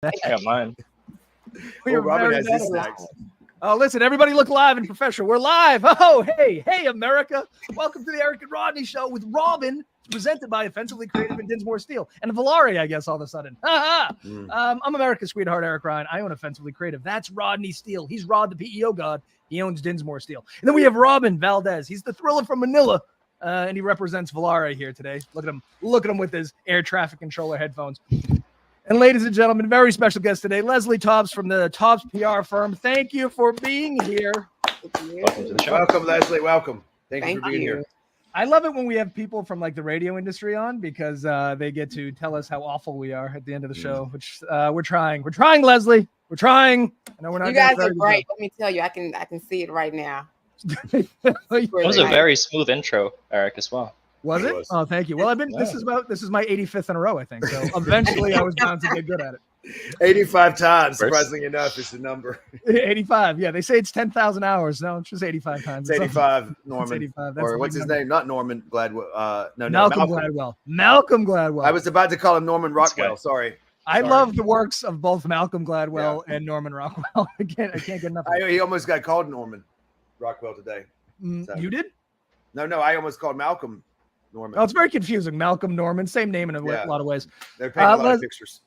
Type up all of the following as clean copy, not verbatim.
I got mine. We Robin has this next. Oh, listen, everybody look live and professional. We're live. Oh, hey, America. Welcome to the Eric and Rodney Show with Robin, presented by Offensively Creative and Dinsmore Steel. And Valari, I guess, all of a sudden. I'm America's sweetheart, Eric Ryan. I own Offensively Creative. That's Rodney Steele. He's Rod, the PEO god. He owns Dinsmore Steel. And then we have Robin Valdez. He's the thriller from Manila, and he represents Valari here today. Look at him. Look at him with his air traffic controller headphones. And ladies and gentlemen, very special guest today, Leslie Tobbs from the Tobbs PR firm. Thank you for being here. Welcome to the show. Welcome, Leslie. Welcome. Thank you for being here. I love it when we have people from like the radio industry on because they get to tell us how awful we are at the end of the show, which we're trying. We're trying, Leslie. We're trying. I know we're not. You guys are great. Let me tell you, I can see it right now. It was a very smooth intro, Eric, as well. Was it? Oh, thank you. Well, I've been. This is my 85th in a row, I think. So eventually, I was bound to get good at it. 85 times, surprisingly enough, is the number. 85. Yeah, they say it's 10,000 hours. No, it's just 85 times. It's 85, Norman. It's 85. Or what's his name? Not Norman Gladwell. No, Malcolm Gladwell. Malcolm Gladwell. I was about to call him Norman Rockwell. Sorry. I love the works of both Malcolm Gladwell and Norman Rockwell. I can't get enough. He almost got called Norman Rockwell today. So. You did? No, I almost called Malcolm Norman. Oh, it's very confusing. Malcolm Norman, same name in a lot of ways. They're painting a lot of pictures.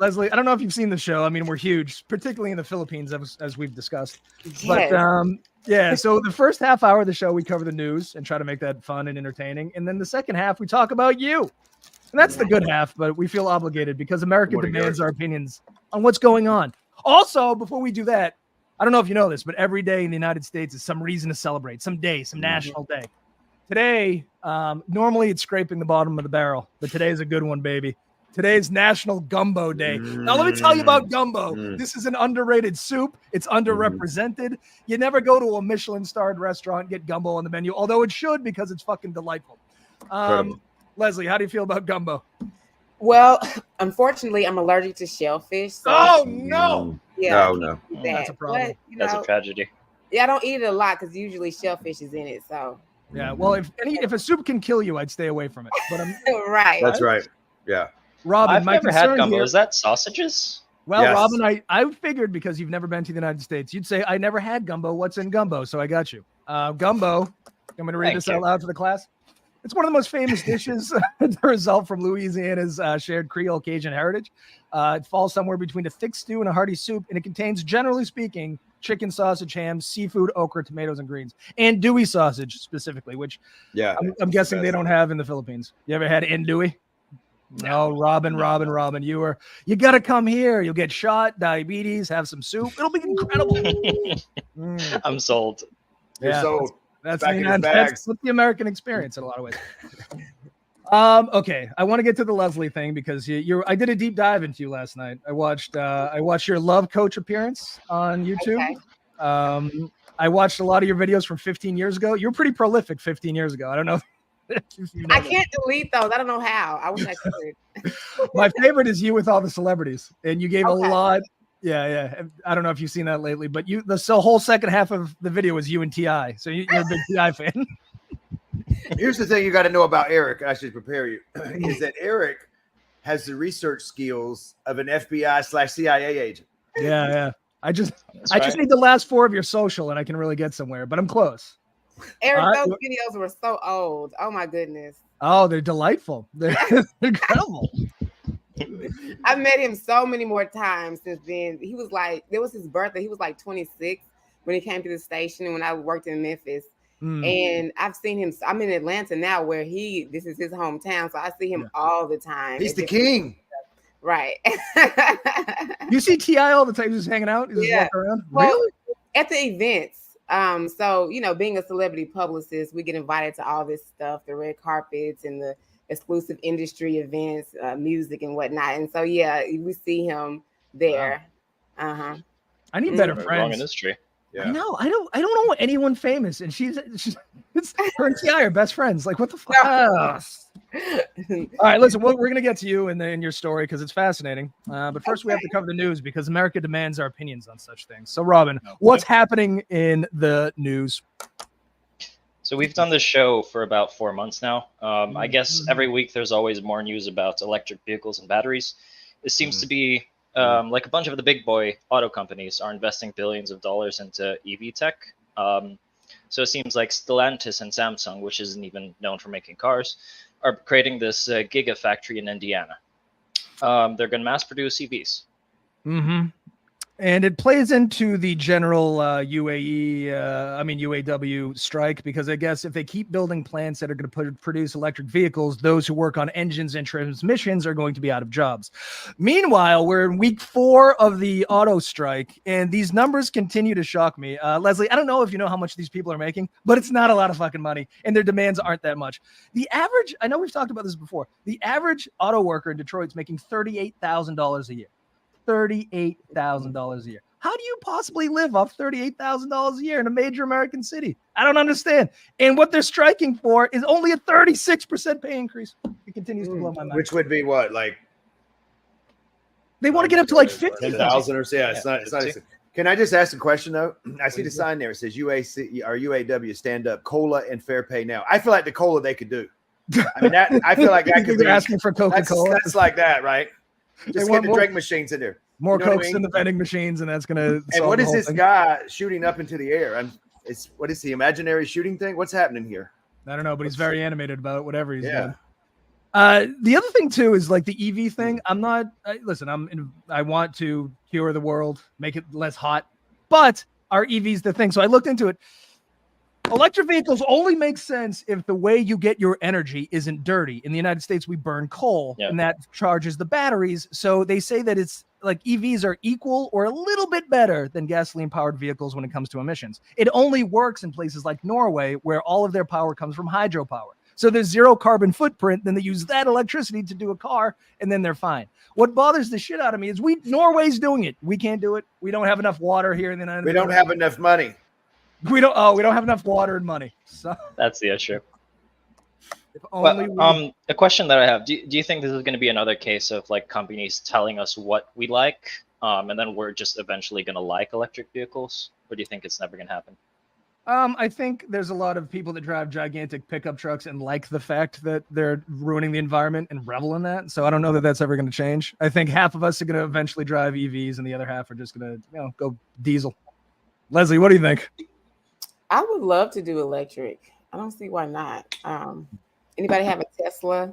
Leslie, I don't know if you've seen the show. I mean, we're huge, particularly in the Philippines, as we've discussed. But so the first half hour of the show, we cover the news and try to make that fun and entertaining. And then the second half, we talk about you. And that's the good half, but we feel obligated because America demands our opinions on what's going on. Also, before we do that, I don't know if you know this, but every day in the United States is some reason to celebrate, some day, some national day. Today, normally it's scraping the bottom of the barrel, but today's a good one, baby. Today's National Gumbo Day. Now, let me tell you about gumbo. This is an underrated soup. It's underrepresented. You never go to a Michelin-starred restaurant and get gumbo on the menu, although it should because it's fucking delightful. Leslie, how do you feel about gumbo? Well, unfortunately, I'm allergic to shellfish. So oh, no. Yeah, No. That's a problem. But, That's a tragedy. Yeah, I don't eat it a lot because usually shellfish is in it. So yeah, well, if a soup can kill you, I'd stay away from it. But right. That's right. Yeah. Robin, I've my never had concern gumbo. here, Is that sausages? well, Yes. Robin, I figured because you've never been to the United States, you'd say I never had gumbo. What's in gumbo? So I got you. Gumbo. I'm going to read this out loud to the class. It's one of the most famous dishes, the result from Louisiana's shared Creole Cajun heritage. It falls somewhere between a thick stew and a hearty soup, and it contains, generally speaking, chicken, sausage, ham, seafood, okra, tomatoes, and greens, and andouille sausage specifically, which I'm guessing they don't have in the Philippines. You ever had andouille? No, Robin, you got to come here. You'll get shot, diabetes, have some soup. It'll be incredible. I'm sold. You're sold. That's the American experience in a lot of ways. Okay, I want to get to the Leslie thing because I did a deep dive into you last night. I watched your Love Coach appearance on YouTube. Okay. I watched a lot of your videos from 15 years ago. You were pretty prolific 15 years ago. I don't know. I can't delete those. I don't know how. I wish I could. My favorite is you with all the celebrities, and you gave a lot. Yeah. I don't know if you've seen that lately, but the whole second half of the video was you and T.I. So you're a big T.I. fan. Here's the thing you got to know about Eric. I should prepare you. Is that Eric has the research skills of an FBI/CIA agent. Yeah. I just need the last four of your social, and I can really get somewhere. But I'm close. Eric, those videos were so old. Oh my goodness. Oh, they're delightful. They're incredible. I've met him so many more times since then. He was like, it was his birthday. He was like 26 when he came to the station when I worked in Memphis. And I've seen him. I'm in Atlanta now where this is his hometown. So I see him all the time. He's the king. Right. You see T.I. all the time. He's just hanging out. He's just walking around. Well, really? At the events. So, being a celebrity publicist, we get invited to all this stuff, the red carpets and the exclusive industry events, music and whatnot. And so, we see him there. Wow. I need better friends. Wrong industry. Yeah. I know. I don't know anyone famous, and it's her and T.I. are best friends. Like, what the fuck? All right, listen, we're going to get to you and your story because it's fascinating. But first, we have to cover the news because America demands our opinions on such things. So, Robin, what's happening in the news? So we've done this show for about 4 months now. I guess every week there's always more news about electric vehicles and batteries. It seems to be like a bunch of the big boy auto companies are investing billions of dollars into EV tech. So it seems like Stellantis and Samsung, which isn't even known for making cars, are creating this gigafactory in Indiana. They're going to mass produce EVs. Mm-hmm. And it plays into the general UAW strike, because I guess if they keep building plants that are going to produce electric vehicles, those who work on engines and transmissions are going to be out of jobs. Meanwhile, we're in week 4 of the auto strike, and these numbers continue to shock me. Leslie, I don't know if you know how much these people are making, but it's not a lot of fucking money, and their demands aren't that much. The average, I know we've talked about this before, the average auto worker in Detroit's making $38,000 a year. $38,000 a year. How do you possibly live off $38,000 a year in a major American city? I don't understand. And what they're striking for is only a 36% pay increase. It continues to blow my mind. Which would be what, like? They want to get up to like 50,000 or so. Yeah, it's not. Can I just ask a question though? I see the sign there. It says UAC or UAW stand up, cola and fair pay now. I feel like the cola they could do. I mean, I feel like that could be asking for Coca-Cola. That's like that, right? Just get the drink machines in there. More Cokes in the vending machines, and that's gonna. And what is this guy shooting up into the air? What is the imaginary shooting thing? What's happening here? I don't know, but he's very animated about it, whatever he's doing. The other thing too is like the EV thing. I want to cure the world, make it less hot, but are EVs the thing? So I looked into it. Electric vehicles only make sense if the way you get your energy isn't dirty. In the United States, we burn coal, and that charges the batteries. So they say that it's like EVs are equal or a little bit better than gasoline-powered vehicles when it comes to emissions. It only works in places like Norway, where all of their power comes from hydropower. So there's zero carbon footprint. Then they use that electricity to do a car, and then they're fine. What bothers the shit out of me is Norway's doing it. We can't do it. We don't have enough water here in the United States. We don't have enough money. We don't have enough water and money. So that's the issue. A question that I have: Do you think this is going to be another case of like companies telling us what we like, and then we're just eventually going to like electric vehicles? Or do you think it's never going to happen? I think there's a lot of people that drive gigantic pickup trucks and like the fact that they're ruining the environment and revel in that. So I don't know that that's ever going to change. I think half of us are going to eventually drive EVs, and the other half are just going to go diesel. Leslie, what do you think? I would love to do electric. I don't see why not. Anybody have a Tesla?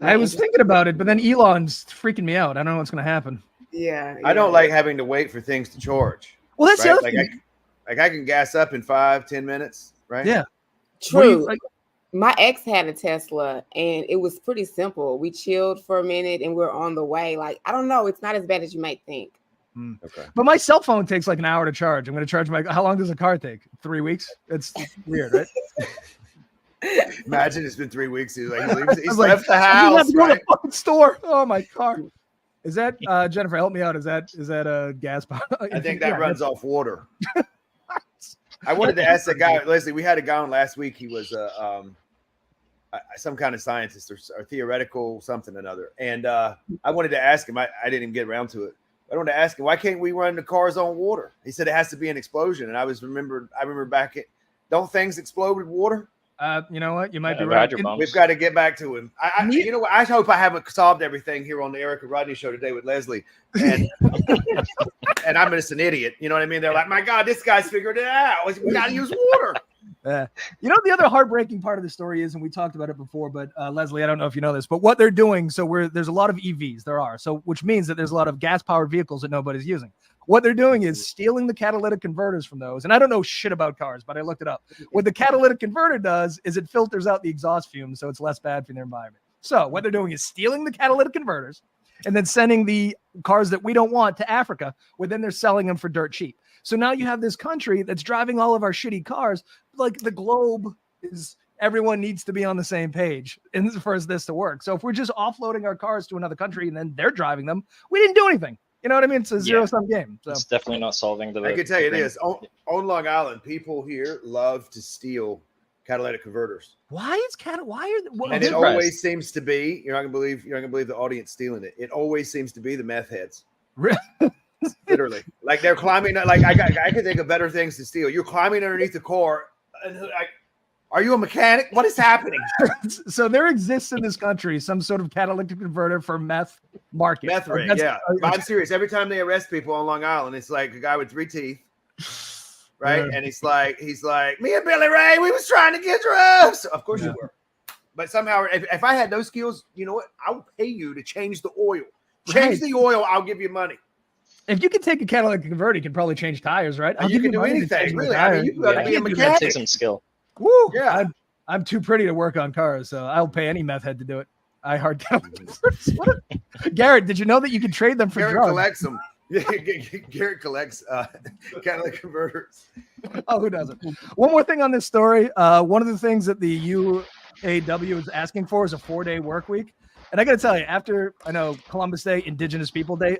I was thinking about it, but then Elon's freaking me out. I don't know what's going to happen. Yeah. I don't like having to wait for things to charge. Well, that's the other thing. I can gas up in 5-10 minutes, right? Yeah. True. My ex had a Tesla, and it was pretty simple. We chilled for a minute, and we're on the way. Like, I don't know. It's not as bad as you might think. Okay. But my cell phone takes like an hour to charge. I'm going to charge how long does a car take? 3 weeks? It's weird, right? Imagine it's been 3 weeks. He's left the house. I have to go to the fucking store. Oh, my car. Is that, Jennifer, help me out. Is that a gas pump? I think that runs off water. I wanted to ask that guy, Leslie, we had a guy on last week. He was some kind of scientist or theoretical something or another. And I wanted to ask him, I didn't even get around to it. I wanted to ask him, why can't we run the cars on water? He said it has to be an explosion. And I remember back don't things explode with water? You know what? You might be right. We've got to get back to him. You know what? I hope I haven't solved everything here on the Eric and Rodney show today with Leslie. And and I'm just an idiot. You know what I mean? They're like, my God, this guy's figured it out. We got to use water. You know, the other heartbreaking part of the story is, and we talked about it before, but Leslie, I don't know if you know this, but what they're doing, there's a lot of EVs, which means that there's a lot of gas-powered vehicles that nobody's using. What they're doing is stealing the catalytic converters from those. And I don't know shit about cars, but I looked it up. What the catalytic converter does is it filters out the exhaust fumes, so it's less bad for the environment. So what they're doing is stealing the catalytic converters and then sending the cars that we don't want to Africa, where then they're selling them for dirt cheap. So now you have this country that's driving all of our shitty cars. Like the globe is, everyone needs to be on the same page for this to work. So if we're just offloading our cars to another country and then they're driving them, we didn't do anything. You know what I mean? It's a zero-sum game. So. It's definitely not solving the. I can tell you this: on Long Island, people here love to steal catalytic converters. Why are and it always seems to be, you're not gonna believe the audience stealing it. It always seems to be the meth heads. Literally, like they're climbing. Like I can think of better things to steal. You're climbing underneath the car Are you a mechanic? What is happening? So there exists in this country some sort of catalytic converter for meth market. Meth ring, yeah. I'm serious. Every time they arrest people on Long Island, it's like a guy with 3 teeth, right? Yeah. And he's like, me and Billy Ray, we was trying to get drugs. Of course you were. But somehow, if I had those skills, you know what? I'll pay you to change the oil. Change the oil, I'll give you money. If you could take a catalytic converter, you can probably change tires, right? You can do anything, really. I mean, you got to be a mechanic. Take some skill. Woo! Yeah, I'm too pretty to work on cars, so I'll pay any meth head to do it. I hard Garrett, did you know that you can trade them for drugs? Garrett collects them. Yeah, Garrett collects catalytic converters. Oh, who doesn't? One more thing on this story. One of the things that the UAW is asking for is a 4-day work week. And I got to tell you, after I know Columbus Day, Indigenous People Day,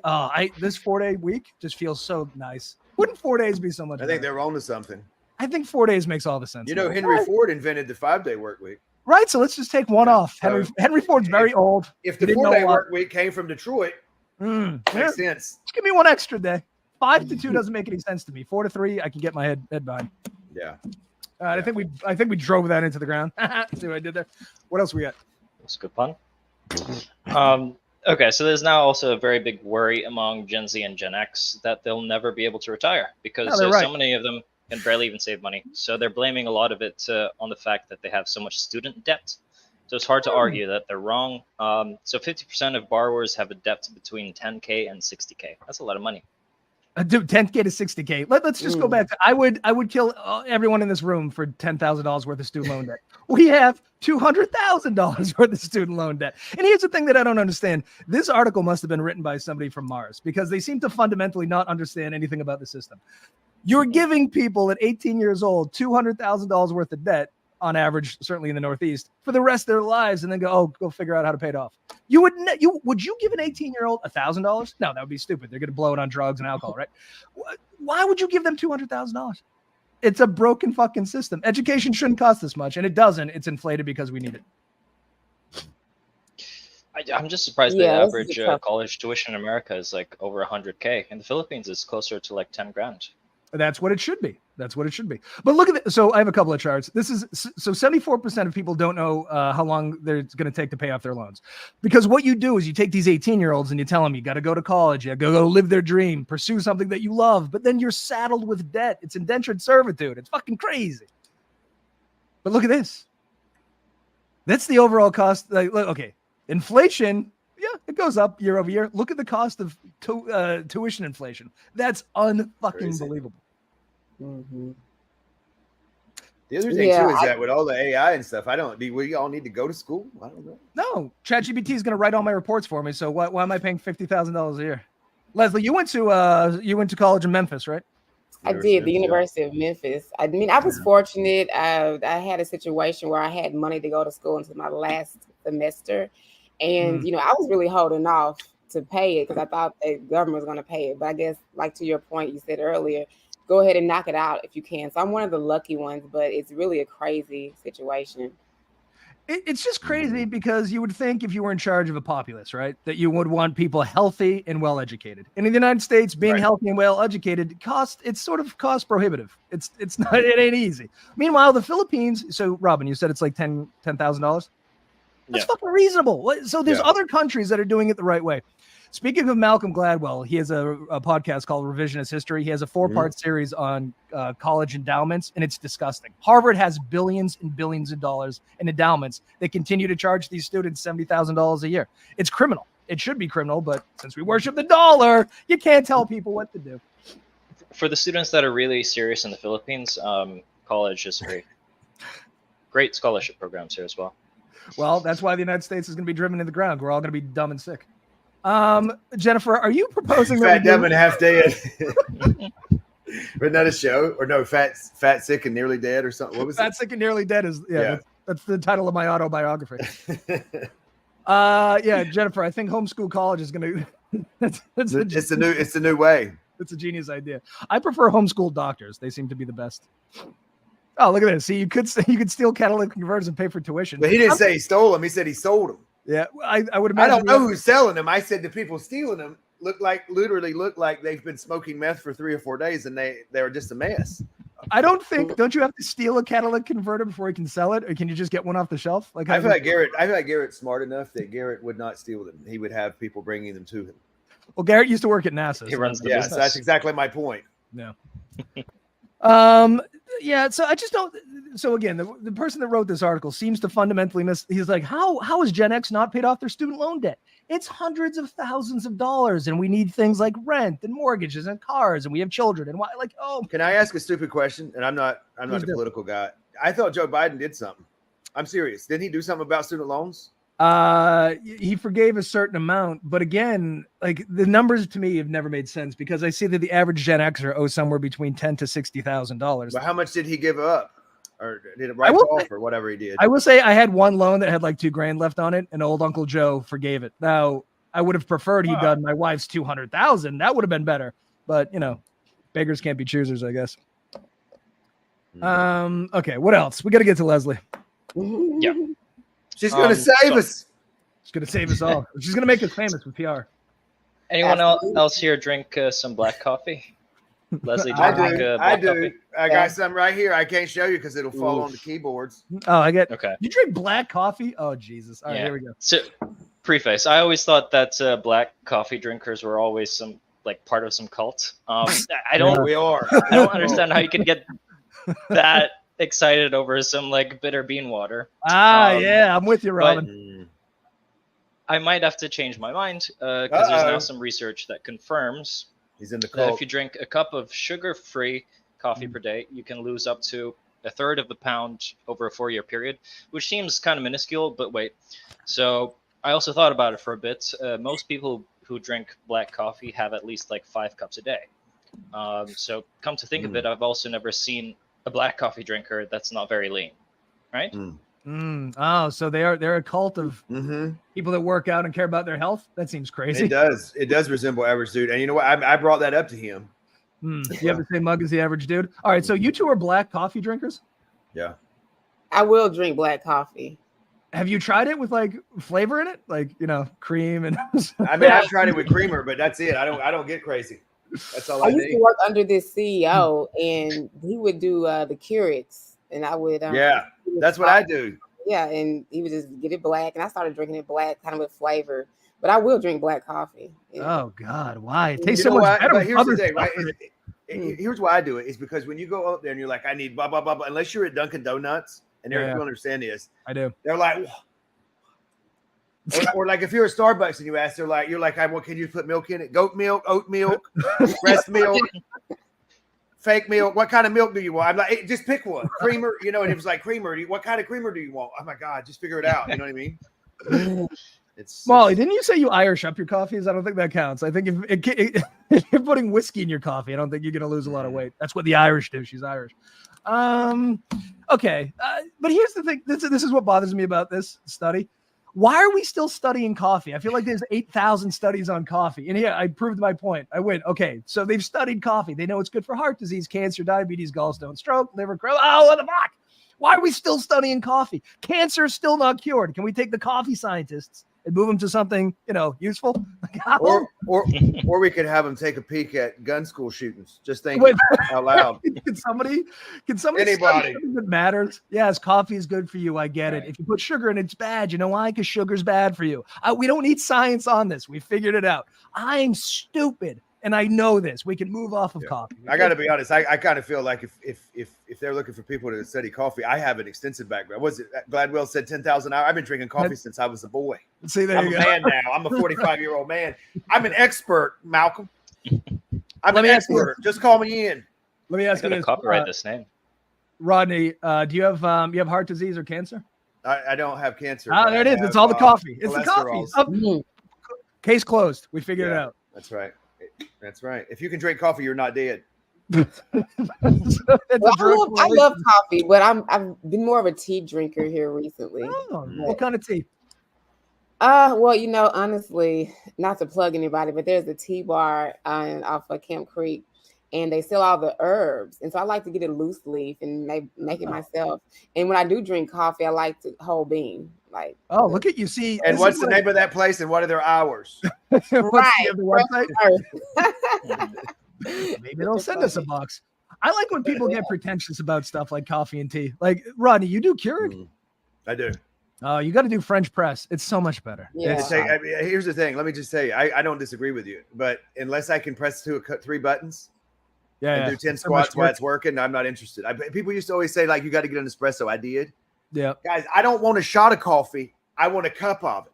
this 4-day week just feels so nice. Wouldn't 4 days be so much? I think they're on to something. I think 4 days makes all the sense. You know, Henry Ford invented the 5-day work week. Right, so let's just take one off. Henry Ford's very old. If the 4-day work week came from Detroit, makes sense. Just give me one extra day. 5 to 2 doesn't make any sense to me. 4 to 3, I can get my head behind. Yeah. I think we drove that into the ground. See what I did there? What else we got? That's a good pun. Okay, so there's now also a very big worry among Gen Z and Gen X that they'll never be able to retire because so many of them can barely even save money. So they're blaming a lot of it on the fact that they have so much student debt. So it's hard to argue that they're wrong. So 50% of borrowers have a debt between 10K and 60K. That's a lot of money. Dude, 10K to 60K. Let's just go back to I would kill everyone in this room for $10,000 worth of student loan debt. We have $200,000 worth of student loan debt. And here's the thing that I don't understand. This article must have been written by somebody from Mars because they seem to fundamentally not understand anything about the system. You're giving people at 18 years old $200,000 worth of debt on average, certainly in the Northeast, for the rest of their lives, and then go figure out how to pay it off. Would you give an 18-year-old $1,000? No, that would be stupid. They're going to blow it on drugs and alcohol, right? Why would you give them $200,000? It's a broken fucking system. Education shouldn't cost this much, and it doesn't. It's inflated because we need it. I'm just surprised the average college tuition in America is like over 100K. In the Philippines, it's closer to like 10 grand. That's what it should be. But look at it. So I have a couple of charts. This is so 74% of people don't know how long they're going to take to pay off their loans, because what you do is you take these 18-year-olds and you tell them you got to go to college, you go live their dream, pursue something that you love, but then you're saddled with debt. It's indentured servitude. It's fucking crazy. But look at this. That's the overall cost. Okay, inflation. Yeah, it goes up year over year. Look at the cost of tuition inflation. That's unfucking believable. Mm-hmm. The other thing too is that with all the AI and stuff, we all need to go to school? I don't know. No, ChatGPT is going to write all my reports for me. So why am I paying $50,000 a year? Leslie, you went to college in Memphis, right? I did, the University of Memphis. I mean, I was fortunate. I had a situation where I had money to go to school until my last semester. And, I was really holding off to pay it because I thought the government was going to pay it. But I guess, like to your point you said earlier, go ahead and knock it out if you can. So I'm one of the lucky ones, but it's really a crazy situation. It's just crazy because you would think if you were in charge of a populace, right, that you would want people healthy and well-educated. And in the United States, being healthy and well-educated it's sort of cost prohibitive. It ain't easy. Meanwhile, the Philippines, so Robin, you said it's like $10,000? That's fucking reasonable. So there's other countries that are doing it the right way. Speaking of Malcolm Gladwell, he has a podcast called Revisionist History. He has a 4-part series on college endowments, and it's disgusting. Harvard has billions and billions of dollars in endowments. They continue to charge these students $70,000 a year. It's criminal. It should be criminal, but since we worship the dollar, you can't tell people what to do. For the students that are really serious in the Philippines, college is great scholarship programs here as well. Well, that's why the United States is going to be driven to the ground. We're all going to be dumb and sick. Jennifer, are you proposing fat, dumb, and half dead? Isn't that a show? Or no, fat, sick, and nearly dead, or something? What was Fat, Sick, and Nearly Dead is that's the title of my autobiography. Jennifer, I think homeschool college is going to. It's the new way. It's a genius idea. I prefer homeschool doctors. They seem to be the best. Oh, look at this. See, you could steal catalytic converters and pay for tuition. But he didn't say he stole them. He said he sold them. Yeah, I would imagine. I don't know who's selling them. I said the people stealing them literally look like they've been smoking meth for 3 or 4 days and they're just a mess. I don't think. Don't you have to steal a catalytic converter before you can sell it, or can you just get one off the shelf? Like I feel like Garrett's smart enough that Garrett would not steal them. He would have people bringing them to him. Well, Garrett used to work at NASA. He runs the Yeah, business. so that's exactly my point. No. Yeah. So I just don't. So again, the person that wrote this article seems to fundamentally miss. He's like, how is Gen X not paid off their student loan debt? It's hundreds of thousands of dollars, and we need things like rent and mortgages and cars, and we have children. And why? Like, oh, Can I ask a stupid question? And I'm not a political guy. I thought Joe Biden did something. I'm serious. Didn't he do something about student loans? he forgave a certain amount, but again, like the numbers to me have never made sense because I see that the average Gen Xer owes somewhere between $10,000 to $60,000. But how much did he give up, or did it write off, or whatever he did? I will say I had one loan that had like $2,000 left on it, and old Uncle Joe forgave it. Now I would have preferred he'd done my wife's $200,000. That would have been better, but you know, beggars can't be choosers, I guess. Okay, what else? We got to get to Leslie. Yeah. She's going to save us. She's going to save us all. She's going to make us famous with PR. Anyone else here drink some black coffee? Leslie, do you I drink do. black coffee? I got some right here. I can't show you because it'll fall on the keyboards. Oh, I get. Okay. You drink black coffee? Oh, Jesus. All right, here we go. So, preface. I always thought that black coffee drinkers were always some like part of some cult. I don't. We are. I don't understand how you can get that excited over some like bitter bean water. Yeah, I'm with you, Robin. I might have to change my mind because there's now some research that confirms He's in the that cult. if you drink a cup of sugar-free coffee per day, you can lose up to a third of the pound over a 4-year period, which seems kind of minuscule, but wait. So I also thought about it for a bit. Most people who drink black coffee have at least like 5 cups a day. So come to think of it, I've also never seen a black coffee drinker that's not very lean, right? Oh, so they're a cult of people that work out and care about their health. That seems crazy. It does resemble average dude. And you know what? I brought that up to him. You have the same mug as the average dude. All right, so you two are black coffee drinkers? Yeah. I will drink black coffee. Have you tried it with like flavor in it? Like, you know, cream and I mean, I've tried it with creamer, but that's it. I don't get crazy. That's all I used need. to work under this CEO, and he would do the Keurigs, and I would that's what I do. Yeah, and he would just get it black, and I started drinking it black, kind of with flavor. But I will drink black coffee. Yeah. Oh God, why? It tastes You so know much what? better. But with here's the other thing, right? stuff in it. Here's why I do it is because when you go up there and you're like, I need blah blah blah, blah, unless you're at Dunkin' Donuts, and you understand this, I do. they're like, or like if you're at Starbucks and you ask, you're like, well, can you put milk in it? Goat milk, oat milk, breast milk, fake milk. What kind of milk do you want? I'm like, hey, just pick one. Creamer, you know. And it was like creamer. What kind of creamer do you want? Oh my God, just figure it out. You know what I mean? Molly, didn't you say you Irish up your coffees? I don't think that counts. I think if you're putting whiskey in your coffee, I don't think you're going to lose a lot of weight. That's what the Irish do. She's Irish. Okay. But here's the thing. This is what bothers me about this study. Why are we still studying coffee? I feel like there's 8,000 studies on coffee. And yeah, I proved my point. I went, okay, so they've studied coffee. They know it's good for heart disease, cancer, diabetes, gallstone, stroke, liver, oh, what the fuck? Why are we still studying coffee? Cancer is still not cured. Can we take the coffee scientists and move them to something, you know, useful? Or we could have them take a peek at gun school shootings. Just think out loud. Can somebody anybody that matters? Yes, coffee is good for you. I get it. If you put sugar in it, it's bad. You know why? Because sugar's bad for you. We don't need science on this. We figured it out. I'm stupid. And I know this. We can move off of coffee. I got to be honest. I kind of feel like if they're looking for people to study coffee, I have an extensive background. Was it Gladwell said 10,000 hours? I've been drinking coffee since I was a boy. See, there I'm you a go. man now. I'm a 45-year-old man. I'm an expert, Malcolm. I'm an expert. Just call me in. Let me ask you I'm this. gonna copyright this name. Rodney, do you have heart disease or cancer? I don't have cancer. There it is. It's all the coffee. It's the coffee. Case closed. We figured it out. That's right. That's right. If you can drink coffee, you're not dead. I love coffee, but I've been more of a tea drinker here recently. What kind of tea? Well, you know, honestly, not to plug anybody, but there's a tea bar off of Camp Creek, and they sell all the herbs. And so I like to get a loose leaf and make it myself. And when I do drink coffee, I like to whole bean. Like, look at you. See, and what's the name of that place and what are their hours? Right. Maybe they'll send us a box. I like when people get pretentious about stuff like coffee and tea. Like Rodney, you do Keurig? I do. Oh, you got to do French press. It's so much better. Yeah. Here's the thing. Let me just say, I don't disagree with you, but unless I can press 3 buttons and do 10 squats while it's working, I'm not interested. People used to always say, like, you got to get an espresso. I did. Yeah. Guys, I don't want a shot of coffee. I want a cup of it.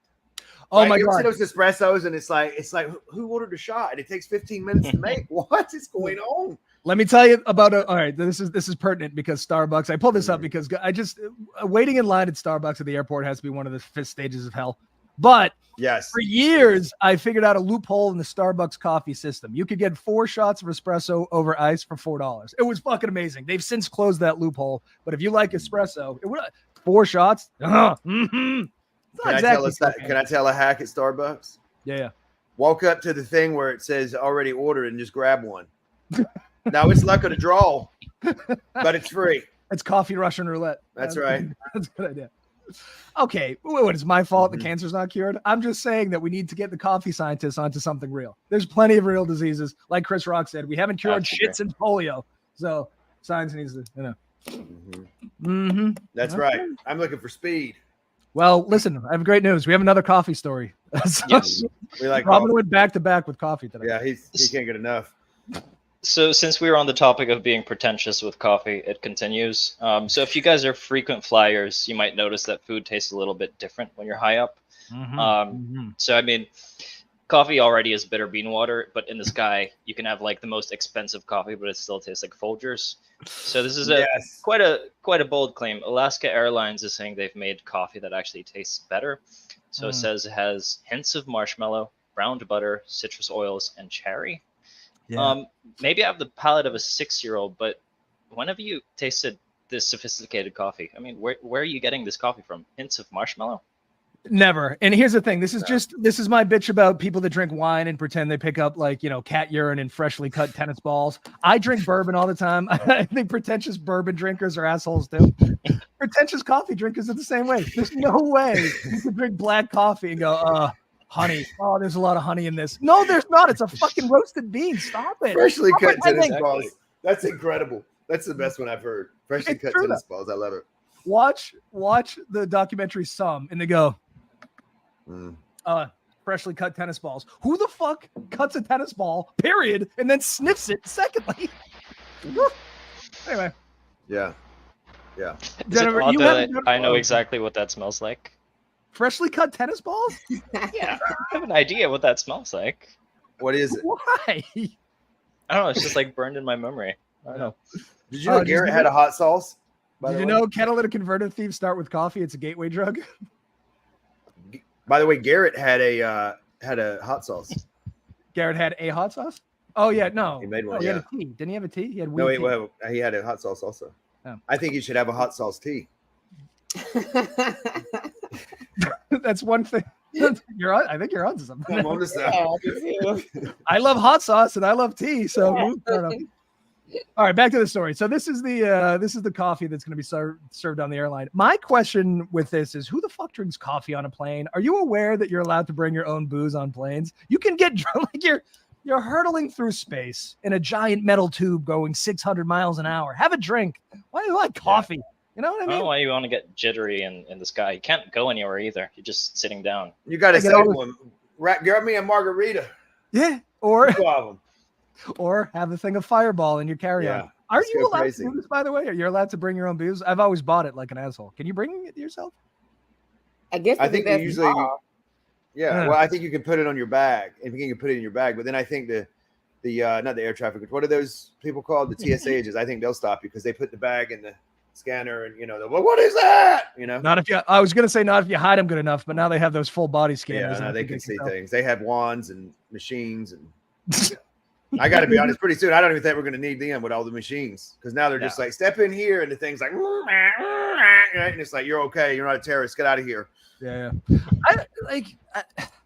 Oh my God. Those espressos, and it's like, who ordered a shot? And it takes 15 minutes to make. What is going on? Let me tell you about all right, this is pertinent because Starbucks. I pulled this up because I just waiting in line at Starbucks at the airport has to be one of the 5th stages of hell. But yes, for years I figured out a loophole in the Starbucks coffee system. You could get 4 shots of espresso over ice for $4. It was fucking amazing. They've since closed that loophole, but if you like espresso, 4 shots. Can I tell a hack at Starbucks? Yeah. Walk up to the thing where it says already ordered and just grab one. Now it's luck of the draw, but it's free. It's coffee Russian roulette. That's right. That's a good idea. Okay, what is my fault? The cancer's not cured. I'm just saying that we need to get the coffee scientists onto something real. There's plenty of real diseases, like Chris Rock said. We haven't cured shit since polio, so science needs to, That's right. I'm looking for speed. Well, listen, I have great news. We have another coffee story. Yes. We like Robin coffee. went back to back with coffee today. Yeah, he can't get enough. So since we were on the topic of being pretentious with coffee, it continues. So if you guys are frequent flyers, you might notice that food tastes a little bit different when you're high up. So, I mean, coffee already is bitter bean water, but in the sky, you can have like the most expensive coffee, but it still tastes like Folgers. So this is quite a bold claim. Alaska Airlines is saying they've made coffee that actually tastes better. So it says it has hints of marshmallow, browned butter, citrus oils, and cherry. Yeah. Maybe I have the palate of a 6-year-old, but when have you tasted this sophisticated coffee? I mean, where are you getting this coffee from? Hints of marshmallow? Never. And here's the thing. This is my bitch about people that drink wine and pretend they pick up like, cat urine and freshly cut tennis balls. I drink bourbon all the time. I think pretentious bourbon drinkers are assholes too. Pretentious coffee drinkers are the same way. There's no way you can drink black coffee and go, honey. Oh, there's a lot of honey in this. No, there's not. It's a fucking roasted bean. Stop it. Freshly cut tennis balls. That's incredible. That's the best one I've heard. Freshly cut tennis balls. I love it. Watch the documentary Some, and they go, freshly cut tennis balls. Who the fuck cuts a tennis ball, period, and then sniffs it secondly? Anyway. Yeah. Jennifer, I know exactly what that smells like. Freshly cut tennis balls? Yeah, I have an idea what that smells like. What is it? Why? I don't know. It's just like burned in my memory. I don't know. Did you know Garrett had a hot sauce? Did you know catalytic converter thieves start with coffee? It's a gateway drug. By the way, Garrett had a hot sauce. Garrett had a hot sauce? Oh yeah, no. He made one. He had a tea. Didn't he have a tea? He had no. He had a hot sauce also. Oh. I think you should have a hot sauce tea. That's one thing. I think you're onto something. I'm on to stuff. I love hot sauce and I love tea. So all right, back to the story. So this is the coffee that's going to be served on the airline. My question with this is, who the fuck drinks coffee on a plane? Are you aware that you're allowed to bring your own booze on planes? You can get drunk, like you're hurtling through space in a giant metal tube going 600 miles an hour. Have a drink. Why do you like coffee? Yeah. You know what I mean? I don't know why you want to get jittery in the sky. You can't go anywhere either. You're just sitting down. You got to say one. Grab me a margarita. Yeah, or have a thing of Fireball in your carry-on. Are you allowed to do this, by the way? Are you allowed to bring your own booze? I've always bought it like an asshole. Can you bring it yourself? I think you usually. Yeah, well, I think you can put it on your bag, and you can put it in your bag. But then I think the not the air traffic. What are those people called? The TSA agents. I think they'll stop you because they put the bag in the scanner, and what is that? Not if you. I was gonna say not if you hide them good enough, but now they have those full body scanners. Yeah, they can see things. They have wands and machines, and I got to be honest. Pretty soon, I don't even think we're gonna need them with all the machines because now they're just like step in here, and the thing's like, and it's like you're okay. You're not a terrorist. Get out of here. Yeah.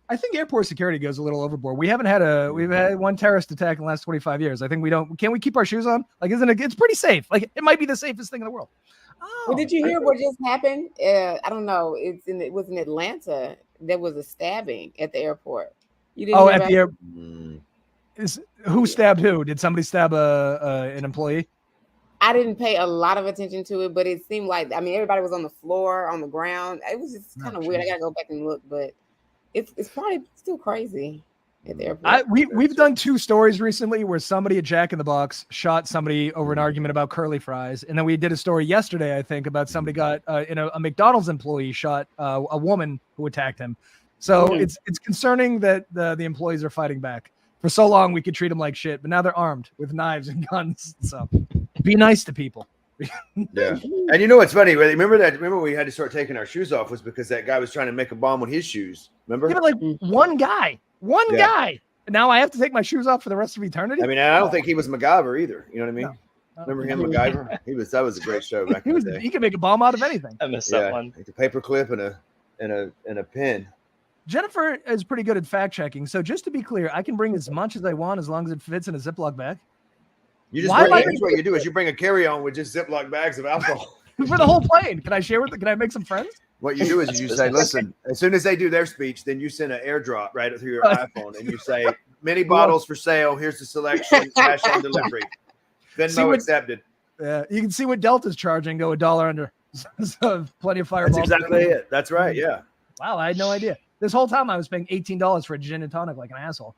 I think airport security goes a little overboard. We've had one terrorist attack in the last 25 years. I think can we keep our shoes on? Like, it's pretty safe. Like, it might be the safest thing in the world. Well, did you hear what just happened? I don't know. It was in Atlanta. There was a stabbing at the airport. You didn't at the airport. Who stabbed who? Did somebody stab an employee? I didn't pay a lot of attention to it, but it seemed like, I mean, everybody was on the floor, on the ground. It was just kind of weird. I gotta go back and look, but it's probably still crazy at the airport. We've done 2 stories recently where somebody at Jack in the Box shot somebody over an argument about curly fries, and then we did a story yesterday, I think, about somebody got a McDonald's employee shot a woman who attacked him. So it's concerning that the employees are fighting back. For so long, we could treat them like shit, but now they're armed with knives and guns. So be nice to people. Yeah. And you know what's funny? Remember we had to start taking our shoes off was because that guy was trying to make a bomb with his shoes. Remember? Yeah, but like one guy. Now I have to take my shoes off for the rest of eternity. I mean, I don't think he was MacGyver either. You know what I mean? No. Remember him, MacGyver? That was a great show back in the day. He could make a bomb out of anything. I missed that one. Like a paper clip and a pen. Jennifer is pretty good at fact checking. So just to be clear, I can bring as much as I want as long as it fits in a Ziploc bag. That's what you do is you bring a carry-on with just Ziploc bags of alcohol. For the whole plane. Can I make some friends? What you do is you say, listen, as soon as they do their speech, then you send an airdrop right through your iPhone and you say, many bottles for sale. Here's the selection, cash on delivery. Venmo accepted. Yeah, you can see what Delta's charging, go $1 under. So plenty of Fireballs. That's exactly it. That's right, yeah. Wow, I had no idea. This whole time I was paying $18 for a gin and tonic like an asshole.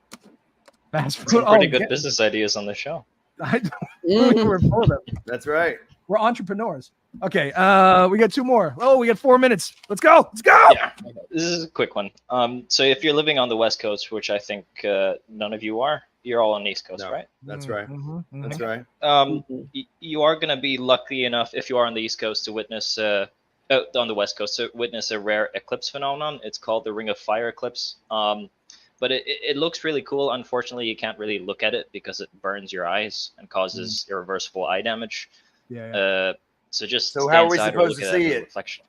Fast food. Pretty good business ideas on the show. We're full of them. That's right. We're entrepreneurs. Okay, we got 2 more. Oh, we got 4 minutes. Let's go. Yeah, this is a quick one. So if you're living on the West Coast, which I think none of you are, you're all on the East Coast, right? That's right. That's right. You are going to be lucky enough, if you are on the East Coast, to witness on the West Coast to witness a rare eclipse phenomenon. It's called the Ring of Fire eclipse. But it looks really cool. Unfortunately, you can't really look at it because it burns your eyes and causes irreversible eye damage. Yeah. So how are we supposed to see it? Reflection.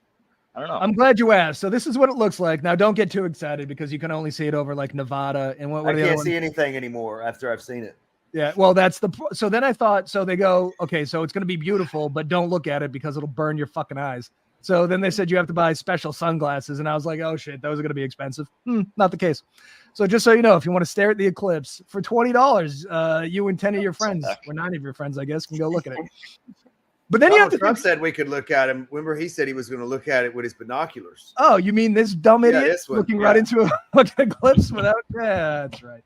I don't know. I'm glad you asked. So this is what it looks like. Now, don't get too excited because you can only see it over like Nevada and what. I can't see anything anymore after I've seen it. Yeah, well, so then I thought, so they go, okay, so it's going to be beautiful, but don't look at it because it'll burn your fucking eyes. So then they said you have to buy special sunglasses. And I was like, oh shit, those are going to be expensive. Not the case. So just so you know, if you want to stare at the eclipse for $20, you and 10 of your friends, or 9 of your friends, I guess, can go look at it. But then Trump said we could look at him. Remember, he said he was going to look at it with his binoculars. Oh, you mean this dumb idiot looking right into an eclipse without? Yeah, that's right.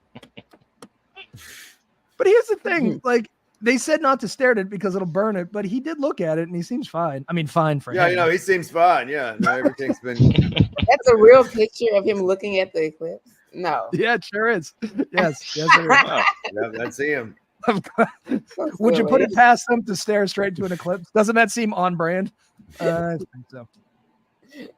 But here's the thing, like they said not to stare at it because it'll burn it, but he did look at it and he seems fine. I mean, fine for him. Yeah, you know, he seems fine. Yeah, no, everything's been. That's a real picture of him looking at the eclipse. No. Yeah, it sure is. Yes, it is. Wow. Let's see him. Would you put it past them to stare straight to an eclipse? Doesn't that seem on brand? I think so.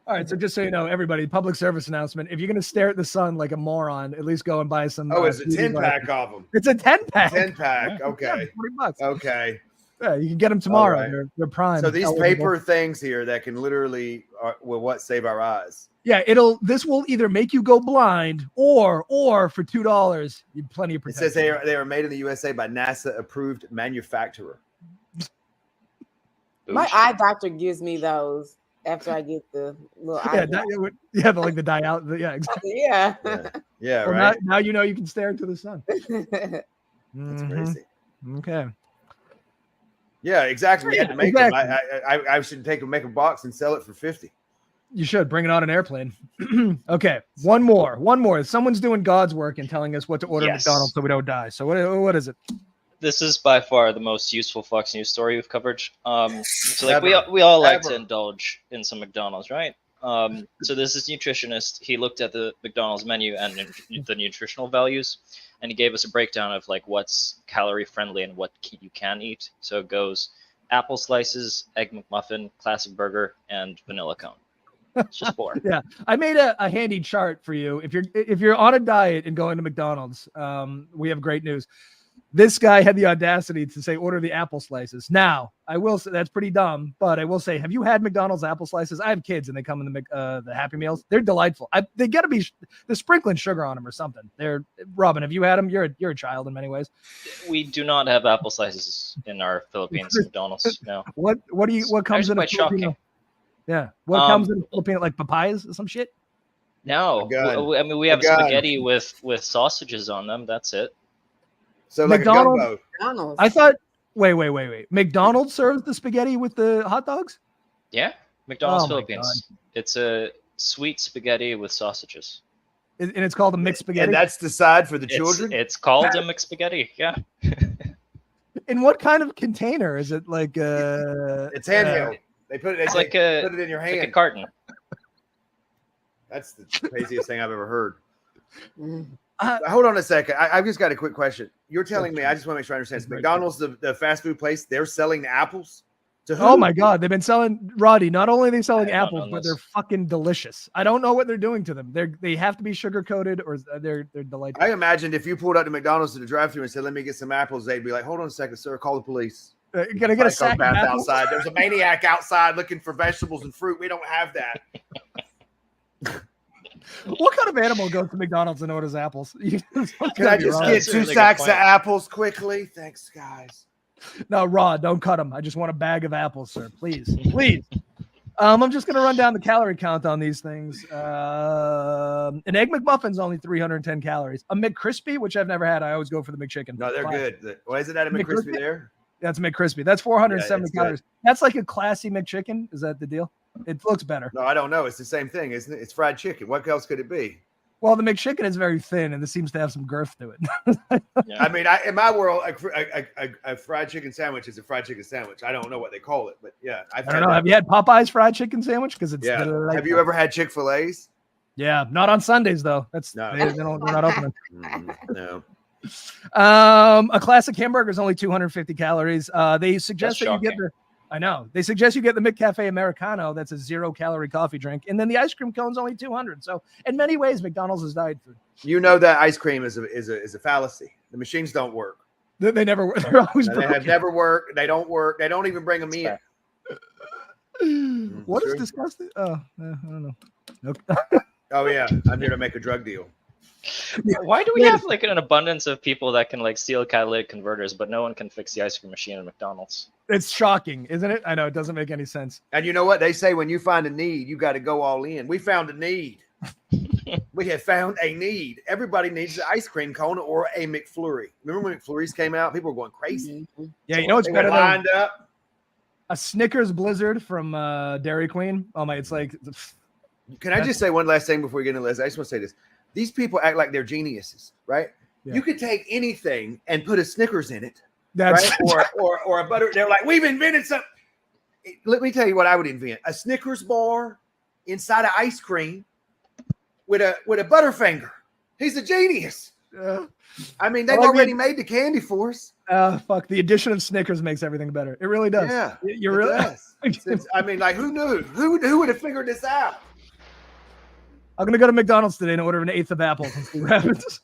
All right, so just so you know, everybody, public service announcement. If you're going to stare at the sun like a moron, at least go and buy some. Oh, it's a 10-pack of them. It's a 10-pack. 10-pack. Okay. Yeah, $40. Okay. Yeah, you can get them tomorrow. Right. They're prime. So these paper things here that can literally save our eyes. Yeah, this will either make you go blind or for $2, you plenty of protection. It says they are made in the USA by NASA approved manufacturer. My eye doctor gives me those after I get the little eye. The dye out. Yeah, exactly. Yeah. Yeah, well, right. Now you know you can stare into the sun. That's crazy. Okay. Yeah, exactly. We had to make them. I should make a box and sell it for $50. You should bring it on an airplane. Okay, one more. Someone's doing God's work and telling us what to order at McDonald's so we don't die. So what is it? This is by far the most useful Fox News story we've covered. So like we all like to indulge in some McDonald's, right? So there's this nutritionist. He looked at the McDonald's menu and the nutritional values, and he gave us a breakdown of like what's calorie friendly and what you can eat. So it goes apple slices, egg McMuffin, classic burger, and vanilla cone. It's just 4. Yeah, I made a handy chart for you. If you're on a diet and going to McDonald's, we have great news. This guy had the audacity to say, order the apple slices. Now, I will say that's pretty dumb, but I will say, have you had McDonald's apple slices? I have kids and they come in the Happy Meals. They're delightful. They got to be, they're sprinkling sugar on them or something. Robin, have you had them? You're a child in many ways. We do not have apple slices in our Philippines McDonald's. No. What comes in a Filipino? Shocking. Yeah. What comes in a Filipino, like papayas or some shit? No. I mean, we have spaghetti with sausages on them. That's it. So like McDonald's, I thought Wait. McDonald's serves the spaghetti with the hot dogs? Yeah, McDonald's Oh my Philippines. It's a sweet spaghetti with sausages. And it's called a mixed spaghetti? And that's the side for the children? It's called a mixed spaghetti, yeah. In what kind of container? Is it like it's handheld. They put it. It's they like put it in your hand. like a carton. That's the craziest thing I've ever heard. Hold on a second. I've just got a quick question. You're telling me, I just want to make sure I understand. McDonald's, the fast food place, they're selling the apples to who? Oh my God. They've been selling, Roddy, not only are they selling I don't apples, know but this. they're fucking delicious. I don't know what they're doing to them. They have to be sugar coated or they're delightful. I imagined if you pulled up to McDonald's to the drive-thru and said, "Let me get some apples," they'd be like, "Hold on a second, sir. Call the police." Can I get a sack of Psychopath apples? outside. There's a maniac outside looking for vegetables and fruit. We don't have that. What kind of animal goes to McDonald's and orders apples? Can I just get That's a 2 really good sacks of point. apples quickly? Thanks, guys. No, Rod, don't cut them. I just want a bag of apples, sir. Please. I'm just going to run down the calorie count on these things. An Egg McMuffin's only 310 calories. A McCrispy, which I've never had. I always go for the McChicken. No, they're Classic. good. Why isn't that a McCrispy there? That's McCrispy. That's 470 Yeah, it's calories. That's like a classy McChicken. Is that the deal? It looks better. No, I don't know. It's the same thing, isn't it? It's fried chicken. What else could it be? Well, the McChicken is very thin, and this seems to have some girth to it. Yeah. I mean, in my world, a fried chicken sandwich is a fried chicken sandwich. I don't know what they call it, but yeah. I don't know. Have you had Popeye's fried chicken sandwich? Because it's delightful. Have you ever had Chick-fil-A's? Yeah, not on Sundays though. No. They're not opening. No. A classic hamburger is only 250 calories. They suggest That's that you get shocking. I know. They suggest you get the McCafe Americano. That's a 0-calorie coffee drink. And then the ice cream cone's only 200. So in many ways, McDonald's is diet food. You know that ice cream is a fallacy. The machines don't work. They never work. They're always They broken. have never worked. They don't work. They don't even bring them in. What is Sure. disgusting? Oh, I don't know. Okay. Oh yeah, I'm here to make a drug deal. Why do we have like an abundance of people that can like steal catalytic converters, but no one can fix the ice cream machine at McDonald's? It's shocking, isn't it? I know it doesn't make any sense. And you know what they say? When you find a need, you got to go all in. We found a need. We have found a need. Everybody needs an ice cream cone or a McFlurry. Remember when McFlurries came out? People were going crazy. Yeah, you know what's They better were than lined up. a Snickers Blizzard from Dairy Queen? Oh my, it's like Can I just say one last thing before we get into this? I just want to say this. These people act like they're geniuses, right? Yeah. You could take anything and put a Snickers in it, that's right? or a butter. They're like, we've invented something. Let me tell you what I would invent: a Snickers bar inside of ice cream with a Butterfinger. He's a genius. I mean, they've already made the candy for us. Fuck. The addition of Snickers makes everything better. It really does. Yeah, You're it really. does. I mean, like, who knew? Who would have figured this out? I'm gonna go to McDonald's today and order an 1/8 of apples and see what happens.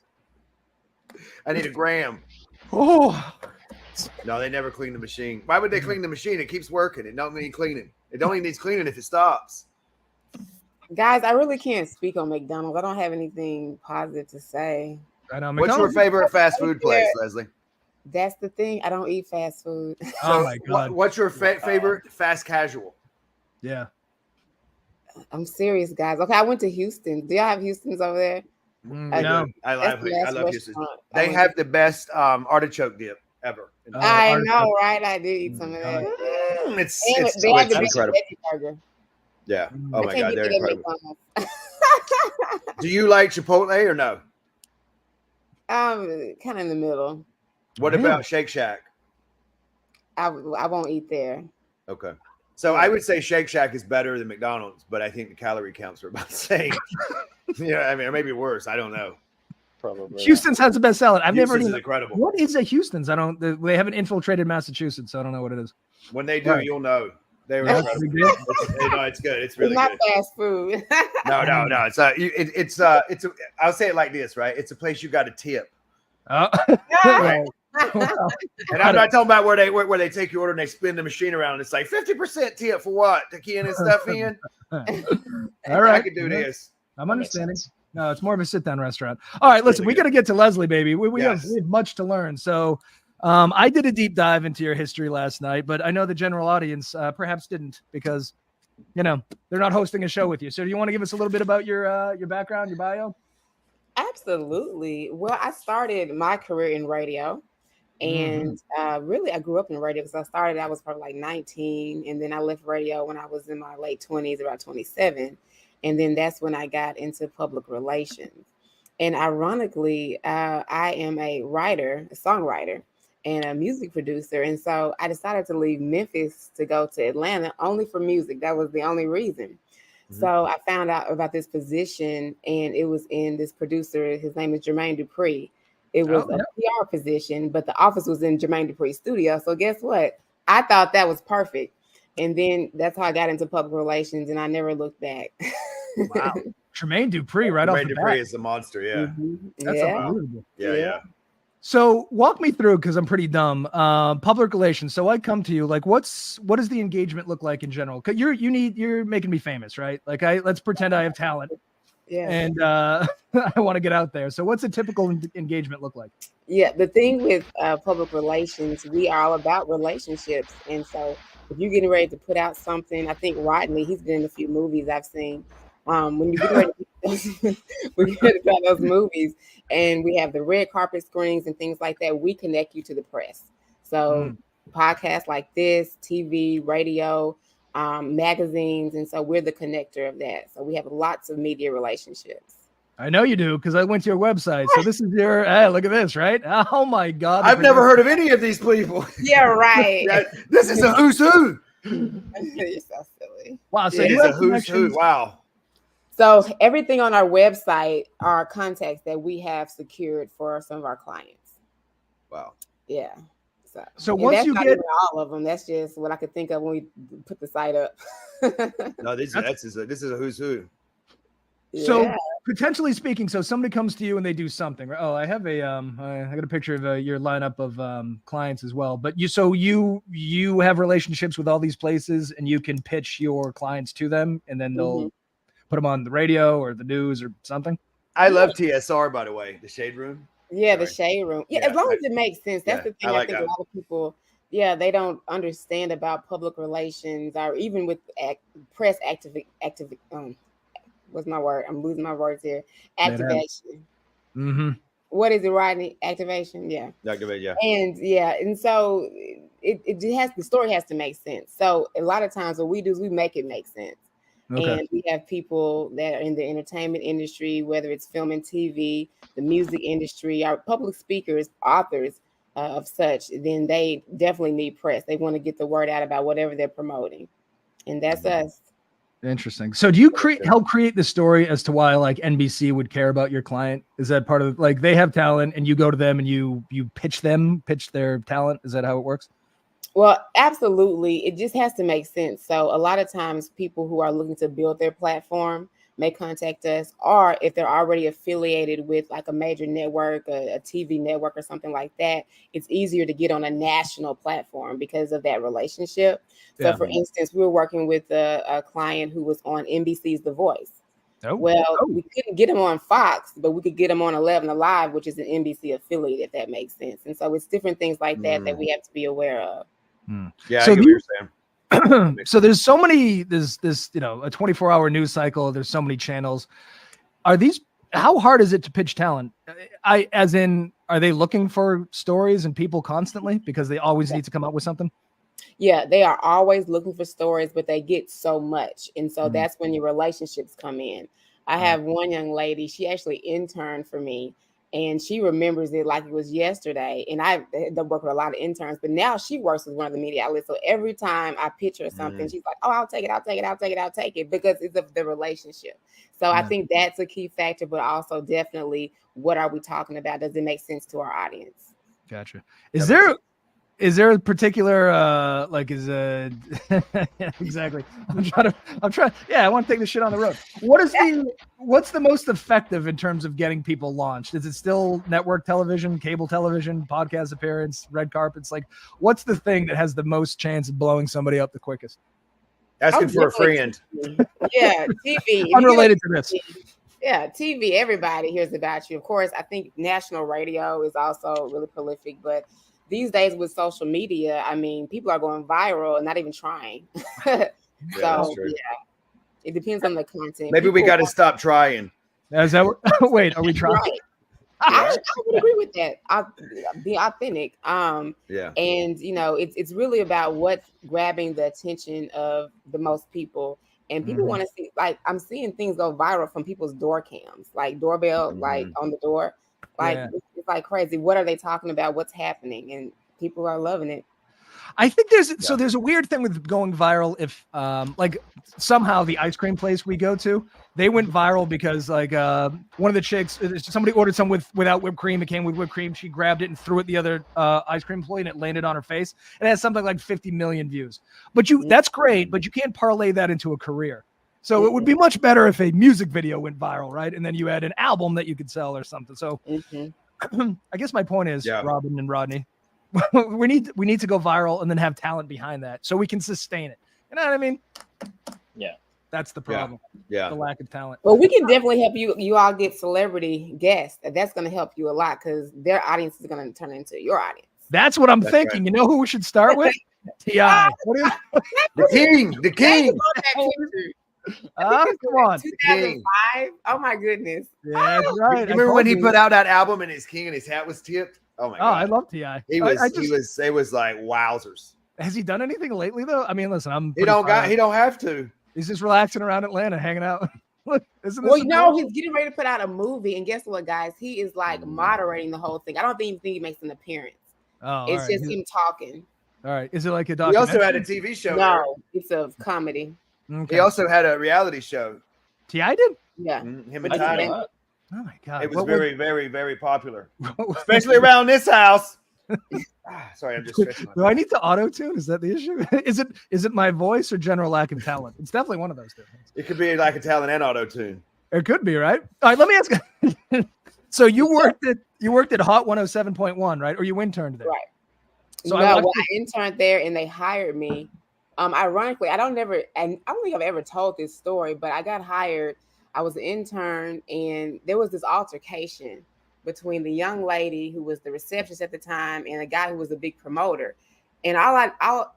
I need a gram. Oh, No, they never clean the machine. Why would they clean the machine? It keeps working. It don't need cleaning. It only needs cleaning if it stops. Guys, I really can't speak on McDonald's. I don't have anything positive to say. I know. What's your McDonald's- favorite fast food place, Leslie? That's the thing. I don't eat fast food. Oh my god. What's your favorite fast casual? Yeah. I'm serious, guys. Okay, I went to Houston. Do y'all have Houston's over there? I No. do. I That's love the last Houston. restaurant I They went have the best artichoke dip ever. I artichoke. know, right? I did eat some of that. It's And it's they have the incredible. veggie burger. Yeah. Mm. Oh I my can't god, get they're that at incredible. McDonald's. Do you like Chipotle or no? Kind of in the middle. What Really? about Shake Shack? I won't eat there. Okay. So I would say Shake Shack is better than McDonald's, but I think the calorie counts are about the same. Yeah, I mean, or maybe worse. I don't know. Probably. Houston's has the best salad. I've never Houston's even. is incredible. What is a Houston's? I don't. They haven't infiltrated Massachusetts, so I don't know what it is. When they do, Right. you'll know. They were Yeah, incredible. we did. No, it's good. It's really It's not good. fast food. No. It's I'll say it like this, right? It's a place you got to tip. Oh. Well, And I'm not talking about where they take your order and they spin the machine around. And it's like 50% tip for what? To key in and stuff in. all I right. could do this. I'm That makes understanding. sense. No, it's more of a sit-down restaurant. All right, listen, really we got to get to Leslie, baby. We Yes. have much to learn. So I did a deep dive into your history last night, but I know the general audience perhaps didn't because, you know, they're not hosting a show with you. So do you want to give us a little bit about your background, your bio? Absolutely. Well, I started my career in radio, And really, I grew up in radio because I was probably like 19. And then I left radio when I was in my late 20s, about 27. And then that's when I got into public relations. And ironically, I am a writer, a songwriter, and a music producer. And so I decided to leave Memphis to go to Atlanta only for music. That was the only reason. So I found out about this position, and it was in this producer. His name is Jermaine Dupree. It was a PR position, but the office was in Jermaine Dupree's studio. So guess what? I thought that was perfect. And then that's how I got into public relations, and I never looked back. Wow. Jermaine Dupree off the bat. Jermaine Dupree is the monster, yeah. That's unbelievable. Yeah. So walk me through, because I'm pretty dumb. Public relations. So I come to you, like, what does the engagement look like in general? Because you're making me famous, right? Like, let's pretend I have talent. Yeah. And I want to get out there. So what's a typical engagement look like? Yeah, the thing with public relations, we are all about relationships. And so if you're getting ready to put out something, I think Rodney, he's been in a few movies I've seen. When you get ready to put out those movies, and we have the red carpet screenings and things like that, we connect you to the press. So podcasts like this, TV, radio, magazines, and so we're the connector of that. So we have lots of media relationships. I know you do, because I went to your website. So this is your look at this, right? Oh my God. I've never heard of any of these people. Yeah, right. This is a who's who. You're so silly. Wow. So you have a who's who. Wow. So everything on our website are contacts that we have secured for some of our clients. Wow. Yeah. So once you get all of them, that's just what I could think of when we put the site up. No, this is a who's who. So potentially speaking, so somebody comes to you and they do something, right? Oh, I have I got a picture of your lineup of clients as well. But you have relationships with all these places, and you can pitch your clients to them, and then they'll put them on the radio or the news or something. I love TSR, by the way, the Shade Room. Yeah, the Shade Room. Yeah, as long as it makes sense. That's the thing. I think a lot of people, they don't understand about public relations, or even with press what's my word? I'm losing my words here. Activation. What is it, Rodney? Activation. Yeah. Activate. Yeah. And so the story has to make sense. So a lot of times what we do is we make it make sense. Okay. And we have people that are in the entertainment industry, whether it's film and TV, the music industry, our public speakers, authors of such, then they definitely need press. They want to get the word out about whatever they're promoting. And that's us. Interesting. So do you help create the story as to why like NBC would care about your client? Is that part of like they have talent and you go to them and you pitch their talent? Is that how it works? Well, absolutely. It just has to make sense. So a lot of times people who are looking to build their platform may contact us, or if they're already affiliated with like a major network, a TV network or something like that, it's easier to get on a national platform because of that relationship. So for instance, we were working with a client who was on NBC's The Voice. We couldn't get him on Fox, but we could get him on 11 Alive, which is an NBC affiliate, if that makes sense. And so it's different things like that that we have to be aware of. Yeah, so I get what you're saying. So there's so many, there's this, a 24-hour news cycle. There's so many channels. How hard is it to pitch talent? Are they looking for stories and people constantly because they always need to come up with something? Yeah, they are always looking for stories, but they get so much. And so that's when your relationships come in. I have one young lady, she actually interned for me. And she remembers it like it was yesterday. And I work with a lot of interns, but now she works with one of the media outlets. So every time I pitch her something, she's like, oh, I'll take it because it's of the relationship. So I think that's a key factor, but also definitely what are we talking about? Does it make sense to our audience? Gotcha. Is there a particular exactly? I want to take this shit on the road. What's the most effective in terms of getting people launched? Is it still network television, cable television, podcast appearance, red carpets? Like, what's the thing that has the most chance of blowing somebody up the quickest? Asking for a friend. Yeah, TV. Unrelated to this. Yeah, TV. Everybody hears about you. Of course, I think national radio is also really prolific, but these days with social media, I mean, people are going viral and not even trying. It depends on the content. Maybe we got to stop trying. Is that wait? Are we trying? I would agree with that. I'll be authentic. Yeah. And it's really about what's grabbing the attention of the most people. And people want to see, like, I'm seeing things go viral from people's door cams, like doorbell, like on the door. Like, it's like crazy. What are they talking about? What's happening? And people are loving it. I think there's a weird thing with going viral. If like somehow the ice cream place we go to, they went viral because like one of the chicks, somebody ordered some without whipped cream. It came with whipped cream. She grabbed it and threw it the other ice cream employee, and it landed on her face. It has something like 50 million views. But that's great, but you can't parlay that into a career. So it would be much better if a music video went viral, right? And then you had an album that you could sell or something. So I guess my point is, Robin and Rodney, we need to go viral and then have talent behind that so we can sustain it. You know what I mean? Yeah. That's the problem. Yeah. The lack of talent. Well, we can definitely help you all get celebrity guests. That's going to help you a lot because their audience is going to turn into your audience. That's what I'm thinking. Right. You know who we should start with? T.I. The king. Come on. 2005. Oh my goodness. Yeah, that's right. Remember when he put out that album and his king and his hat was tipped? Oh my god. I love T.I. It was like wowzers. Has he done anything lately though? I mean, listen, he don't have to. He's just relaxing around Atlanta, hanging out. Look, he's getting ready to put out a movie, and guess what, guys? He is like moderating the whole thing. I don't think he makes an appearance. Oh, it's just him talking. All right. Is it like a documentary? He also had a TV show. No, it's a comedy. Okay. He also had a reality show. T.I. did? Yeah. Him and Tiny. Oh my god. It was very, very, very popular. Especially around this house. Sorry, I'm just stretching my Do I need to auto-tune? Is that the issue? Is it my voice or general lack of talent? It's definitely one of those two things. It could be lack of talent and auto-tune. It could be, right? All right, let me ask. So you worked at Hot 107.1, right? Or you interned there? Right. So I interned there and they hired me. Ironically, I don't think I've ever told this story, but I got hired. I was an intern and there was this altercation between the young lady who was the receptionist at the time and a guy who was a big promoter. And all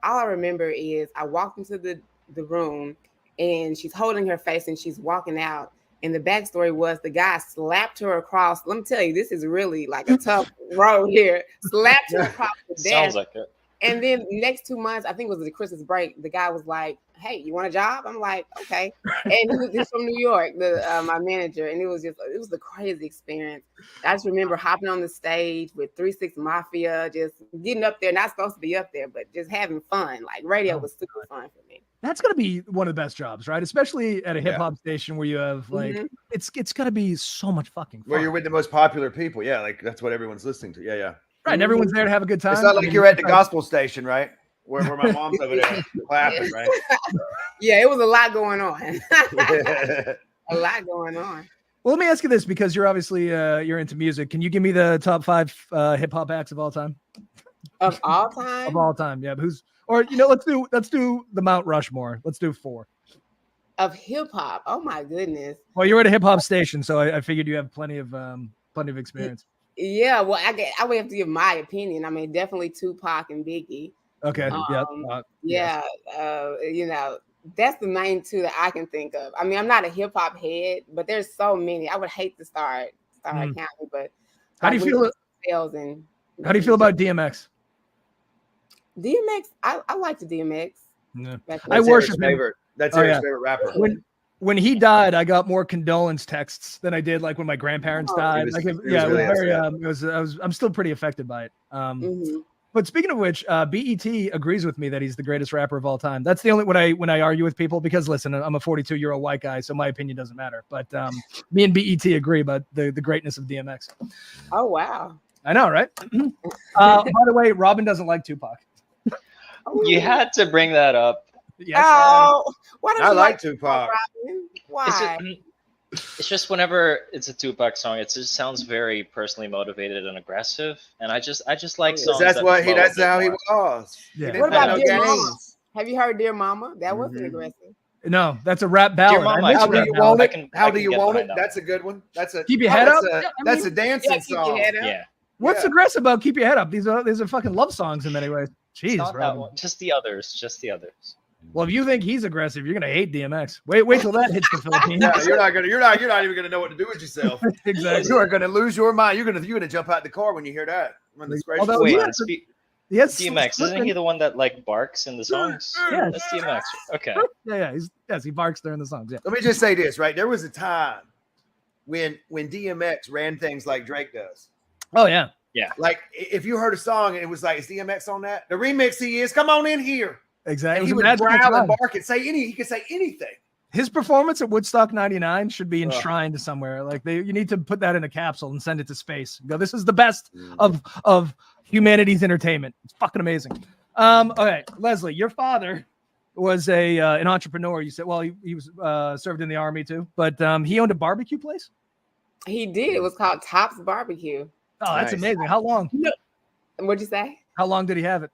I remember is I walked into the room and she's holding her face and she's walking out. And the backstory was the guy slapped her across. Let me tell you, this is really like a tough road here. Slapped her across the desk. Sounds like it. And then next 2 months, I think it was the Christmas break, the guy was like, "Hey, you want a job?" I'm like, "Okay." And he's from New York, my manager. And it was a crazy experience. I just remember hopping on the stage with 3 6 Mafia, just getting up there, not supposed to be up there, but just having fun. Like radio was super fun for me. That's gonna be one of the best jobs, right? Especially at a hip hop station where you have like it's gonna be so much fucking fun. Where you're with the most popular people. Yeah, like that's what everyone's listening to. Yeah. Right, and everyone's there to have a good time. It's not like you're at the gospel station, right? Where my mom's over there clapping, right? Yeah, it was a lot going on. A lot going on. Well, let me ask you this, because you're obviously you're into music. Can you give me the top 5 hip hop acts of all time? Of all time? Of all time, yeah. Let's do the Mount Rushmore. Let's do 4. Of hip hop. Oh my goodness. Well, you're at a hip hop station, so I figured you have plenty of experience. Yeah, well, I would have to give my opinion. I mean, definitely Tupac and Biggie. Okay. That's the main 2 that I can think of. I mean, I'm not a hip hop head, but there's so many. I would hate to start counting, but how do you feel? How do you feel about DMX? DMX, I like the DMX. Yeah. I worship him. That's Eric's favorite rapper. When he died, I got more condolence texts than I did like when my grandparents died. I'm still pretty affected by it. But speaking of which, BET agrees with me that he's the greatest rapper of all time. That's the only when I argue with people, because listen, I'm a 42-year-old white guy, so my opinion doesn't matter. But me and BET agree about the greatness of DMX. Oh wow! I know, right? By the way, Robin doesn't like Tupac. You had to bring that up. Yes. Oh, why don't I you like Tupac. Why? It's just whenever it's a Tupac song, it just sounds very personally motivated and aggressive, and I just like songs. That's how he was. Yeah. What about Dear Mama? Have you heard Dear Mama? That wasn't aggressive. No, that's a rap ballad. How do you want it? How do you want it? That's a good one. Keep your head up. That's a dancing song. Yeah. What's aggressive about Keep Your Head Up? These are fucking love songs in many ways. Jeez, Not that one. Just the others. Well, if you think he's aggressive, you're gonna hate DMX. Wait till that hits the Philippines. Yeah, you're not even gonna know what to do with yourself. Exactly. You are gonna lose your mind. You're gonna jump out the car when you hear that. Although Wait, yes, DMX, isn't he the one that like barks in the songs? Yes. That's DMX. Okay. Yeah. He barks during the songs. Yeah. Let me just say this, right? There was a time when DMX ran things like Drake does. Oh yeah. Yeah. Like if you heard a song and it was like, is DMX on that? The remix he is, come on in here. Exactly. And he would growl and bark and he could say anything. His performance at Woodstock 99 should be enshrined somewhere. Like you need to put that in a capsule and send it to space. Go, this is the best of humanity's entertainment. It's fucking amazing. Okay, Leslie, your father was an entrepreneur. You said, well, he was served in the army too, but he owned a barbecue place. He did. It was called Tops Barbecue. Oh, that's amazing. How long? What'd you say? How long did he have it?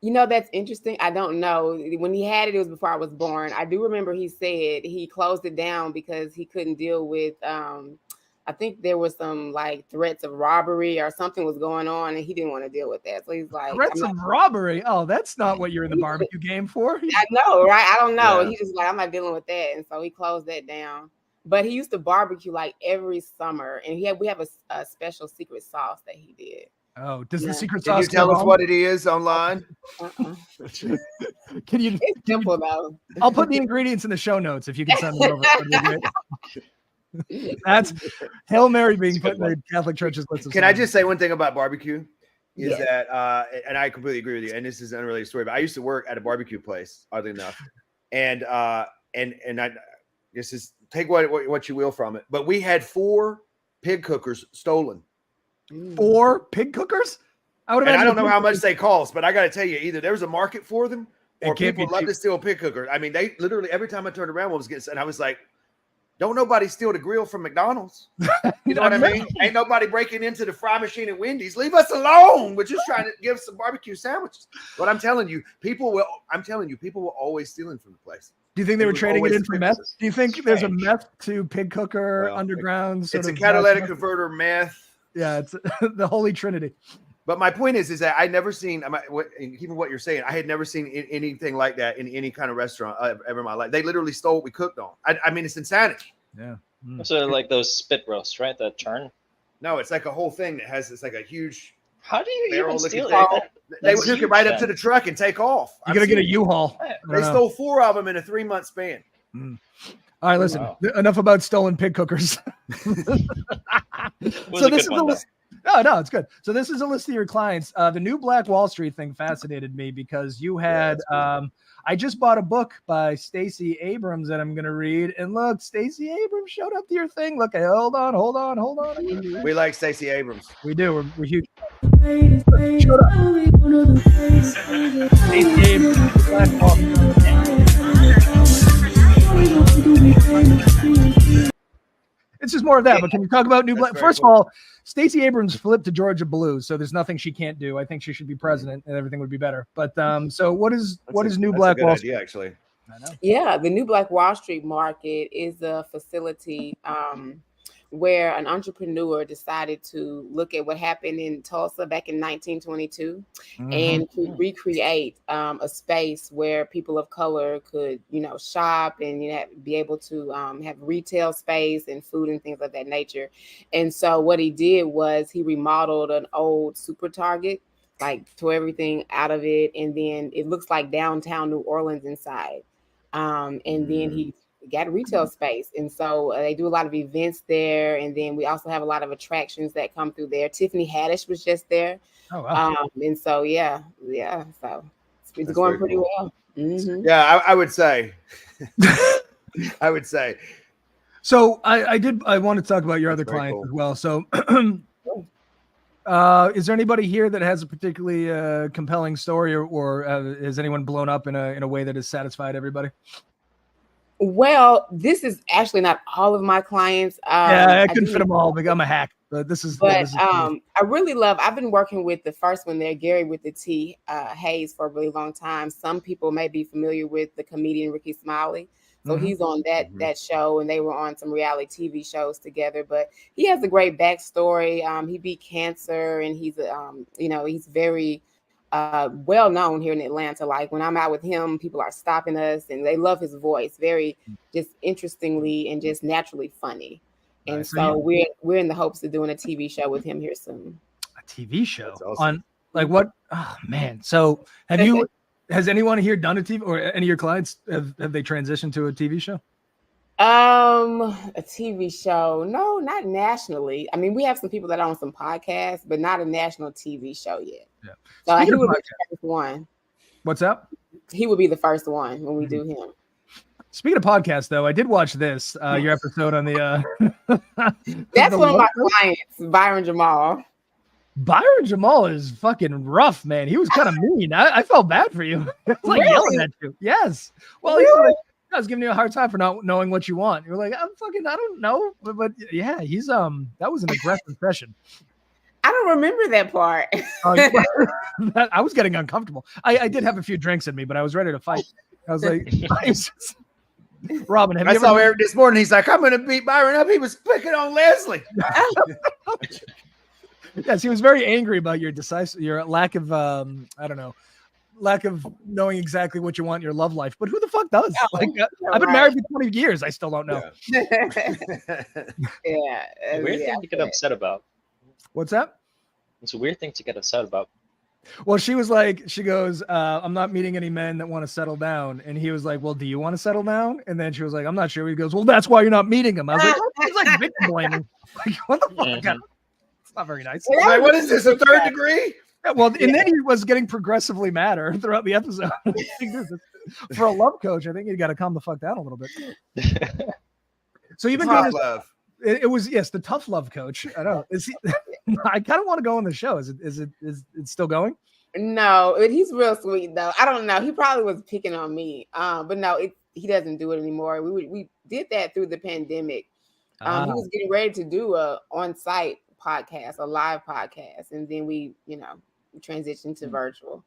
That's interesting. I don't know. When he had it, it was before I was born. I do remember he said he closed it down because he couldn't deal with, I think there was some like threats of robbery or something was going on and he didn't want to deal with that. So he's like, threats of robbery? Oh, that's not what you're in the barbecue game for. I know, right? I don't know. Yeah. He's just like, I'm not dealing with that. And so he closed that down. But he used to barbecue like every summer. And we have a special secret sauce that he did. Oh, does the secret Can sauce you tell us what it is online? Can you? It's simple though. I'll put the ingredients in the show notes if you can send them over. That's Hail Mary being put in the Catholic Church's list. Can I just say one thing about barbecue? Is that and I completely agree with you. And this is an unrelated story, but I used to work at a barbecue place, oddly enough, and I this is take what you will from it, but we had 4 pig cookers stolen. 4 pig cookers? I don't know how much they cost, but I got to tell you, either there was a market for them or people love to steal pig cookers. I mean, they literally every time I turned around, one was getting, and I was like, don't nobody steal the grill from McDonald's. You know what I mean? Ain't nobody breaking into the fry machine at Wendy's. Leave us alone. We're just trying to give some barbecue sandwiches. But I'm telling you, people will always stealing from the place. Do you think they were trading it in for meth? Do you think there's a meth to pig cooker underground? It's a catalytic converter meth. Yeah, it's the Holy Trinity. But my point is that I never seen, even what you're saying, I had never seen anything like that in any kind of restaurant ever in my life. They literally stole what we cooked on. I mean, it's insanity. Yeah. So like those spit roasts, right? That turn. No, it's like a whole thing that has, it's like a huge. How do you even steal that? They would took it right up to the truck and take off. You're going to get a U-Haul. They stole 4 of them in a 3-month span. All right, listen, enough about stolen pig cookers. So this is a list. No, it's good. So this is a list of your clients. The new Black Wall Street thing fascinated me because you had, I just bought a book by Stacey Abrams that I'm going to read. And look, Stacey Abrams showed up to your thing. Look, hold on. We like Stacey Abrams. We do. We're huge. Shut up. Stacey Abrams, Black Wall Street. It's just more of that, but can you talk about new Black? First of all, Stacey Abrams flipped to Georgia Blues, so there's nothing she can't do. I think she should be president, and everything would be better. But so what is new Black Wall Street? Actually, yeah, the new Black Wall Street market is a facility where an entrepreneur decided to look at what happened in Tulsa back in 1922 and to recreate a space where people of color could, shop and be able to have retail space and food and things of that nature. And so what he did was he remodeled an old Super Target, like tore everything out of it, and then it looks like downtown New Orleans inside. And then he got retail space, and so they do a lot of events there, and then we also have a lot of attractions that come through there. Tiffany Haddish was just there. Oh wow. And so so it's going pretty well. Yeah, I would say So I want to talk about your other clients as well. So is there anybody here that has a particularly compelling story, or has anyone blown up in a way that has satisfied everybody? Well, this is actually not all of my clients. I couldn't fit them all. I'm a hack, but this is. I really love. I've been working with the first one there, Gary with the T, Hayes, for a really long time. Some people may be familiar with the comedian Ricky Smiley. So he's on that show, and they were on some reality TV shows together. But he has a great backstory. He beat cancer, and he's he's very well known here in Atlanta. Like when I'm out with him, people are stopping us and they love his voice. Very just interestingly and just naturally funny. And Nice. so we're in the hopes of doing a TV show with him here soon. A TV show awesome. on like what? Oh man! So has anyone here done a TV or any of your clients have they transitioned to a TV show? A TV show? No, not nationally. I mean, we have some people that are on some podcasts, but not a national TV show yet. Yeah. So he would be the first one. What's up? He would be the first one when we do him. Speaking of podcasts, though, I did watch this your episode on the. That's one of my clients, Byron Jamal. Byron Jamal is fucking rough, man. He was kind of mean. I felt bad for you. Like Really? yelling at you. Yes. Well, Really? he was like, I was giving you a hard time for not knowing what you want. You're like, I don't know, but yeah, he's that was an aggressive session. I don't remember that part. I was getting uncomfortable. I did have a few drinks in me, but I was ready to fight. I was like, Robin, have you I ever saw Eric this morning. He's like, I'm going to beat Byron up. He was picking on Leslie. Yes, he was very angry about your lack of lack of knowing exactly what you want in your love life. But who the fuck does? I've been married for 20 years. I still don't know. Yeah. Weird thing to get upset about. What's that? It's a weird thing to get upset about. Well, she goes, I'm not meeting any men that want to settle down. And he was like, well, do you want to settle down? And then she was like, I'm not sure. He goes, well, that's why you're not meeting him. I was like, he's like victim blaming. Like, what the fuck? It's not very nice. Like, what is this, a third degree? Yeah, well, and then he was getting progressively madder throughout the episode. For a love coach, I think you got to calm the fuck down a little bit. So you've been doing this. Love. It was the tough love coach. I don't know. Is he? I kind of want to go on the show. Is it still going? No, he's real sweet though. I don't know. He probably was picking on me. But no, he doesn't do it anymore. We did that through the pandemic. He was getting ready to do a on-site podcast, a live podcast, and then we transitioned to virtual.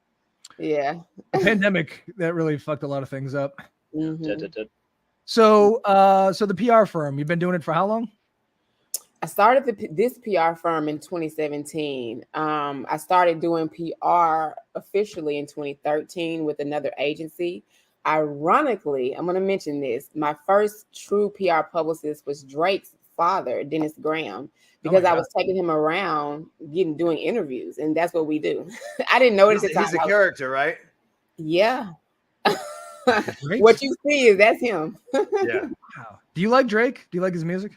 Yeah. The pandemic that really fucked a lot of things up. Mm-hmm. Did. So the PR firm, you've been doing it for how long? I started this PR firm in 2017. I started doing PR officially in 2013 with another agency. Ironically, I'm going to mention this. My first true PR publicist was Drake's father, Dennis Graham, because I was taking him around doing interviews, and that's what we do. I didn't know it at the time. He's a character, right? Yeah. What you see that's him. Yeah. Wow. Do you like Drake? Do you like his music?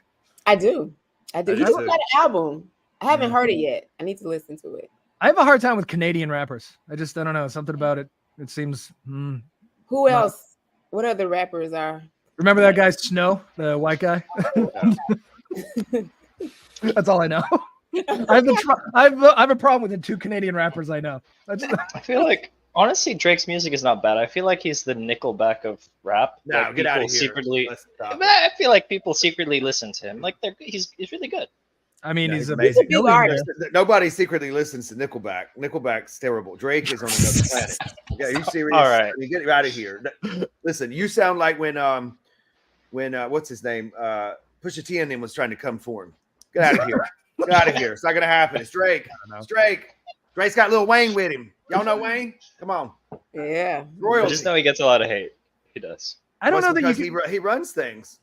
I do. He just got an album. I haven't heard it yet. I need to listen to it. I have a hard time with Canadian rappers. I don't know. Something about it. It seems. Who else? What other rappers are? Remember that guy Snow, the white guy? That's all I know. I have a problem with the two Canadian rappers I know. I feel like honestly, Drake's music is not bad. I feel like he's the Nickelback of rap. No, like get out of here. Secretly, Stop. I feel like people secretly listen to him. Like he's really good. I mean, Yeah, he's amazing. He's a big artist. Nobody secretly listens to Nickelback. Nickelback's terrible. Drake is on another planet. Yeah, you serious? All right. I mean, get out of here. Listen, you sound like when what's his name? Pusha T and him was trying to come for him. Get out of here. Get out of here. It's not gonna happen. It's Drake. It's Drake. Drake's got Lil Wayne with him. Y'all know Wayne? Come on. Yeah. I Royalty. just know he gets a lot of hate. He does. I don't know that he runs things.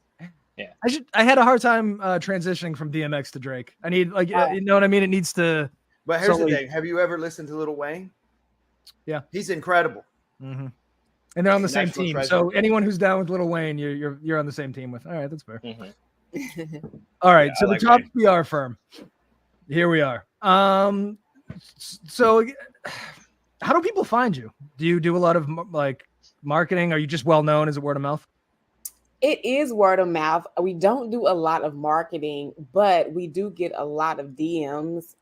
Yeah. I had a hard time transitioning from DMX to Drake. I need you know what I mean? It needs to. But here's the thing. Have you ever listened to Lil Wayne? Yeah. He's incredible. Mm-hmm. And they're on the same National team. treasure. So anyone who's down with Lil Wayne, you're on the same team with. All right, that's fair. Mm-hmm. All right, Yeah, so I like the top PR firm. Here we are. So how do people find you? Do you do a lot of like marketing? Are you just well known? Is it word of mouth? It is word of mouth. We don't do a lot of marketing, but we do get a lot of DMs.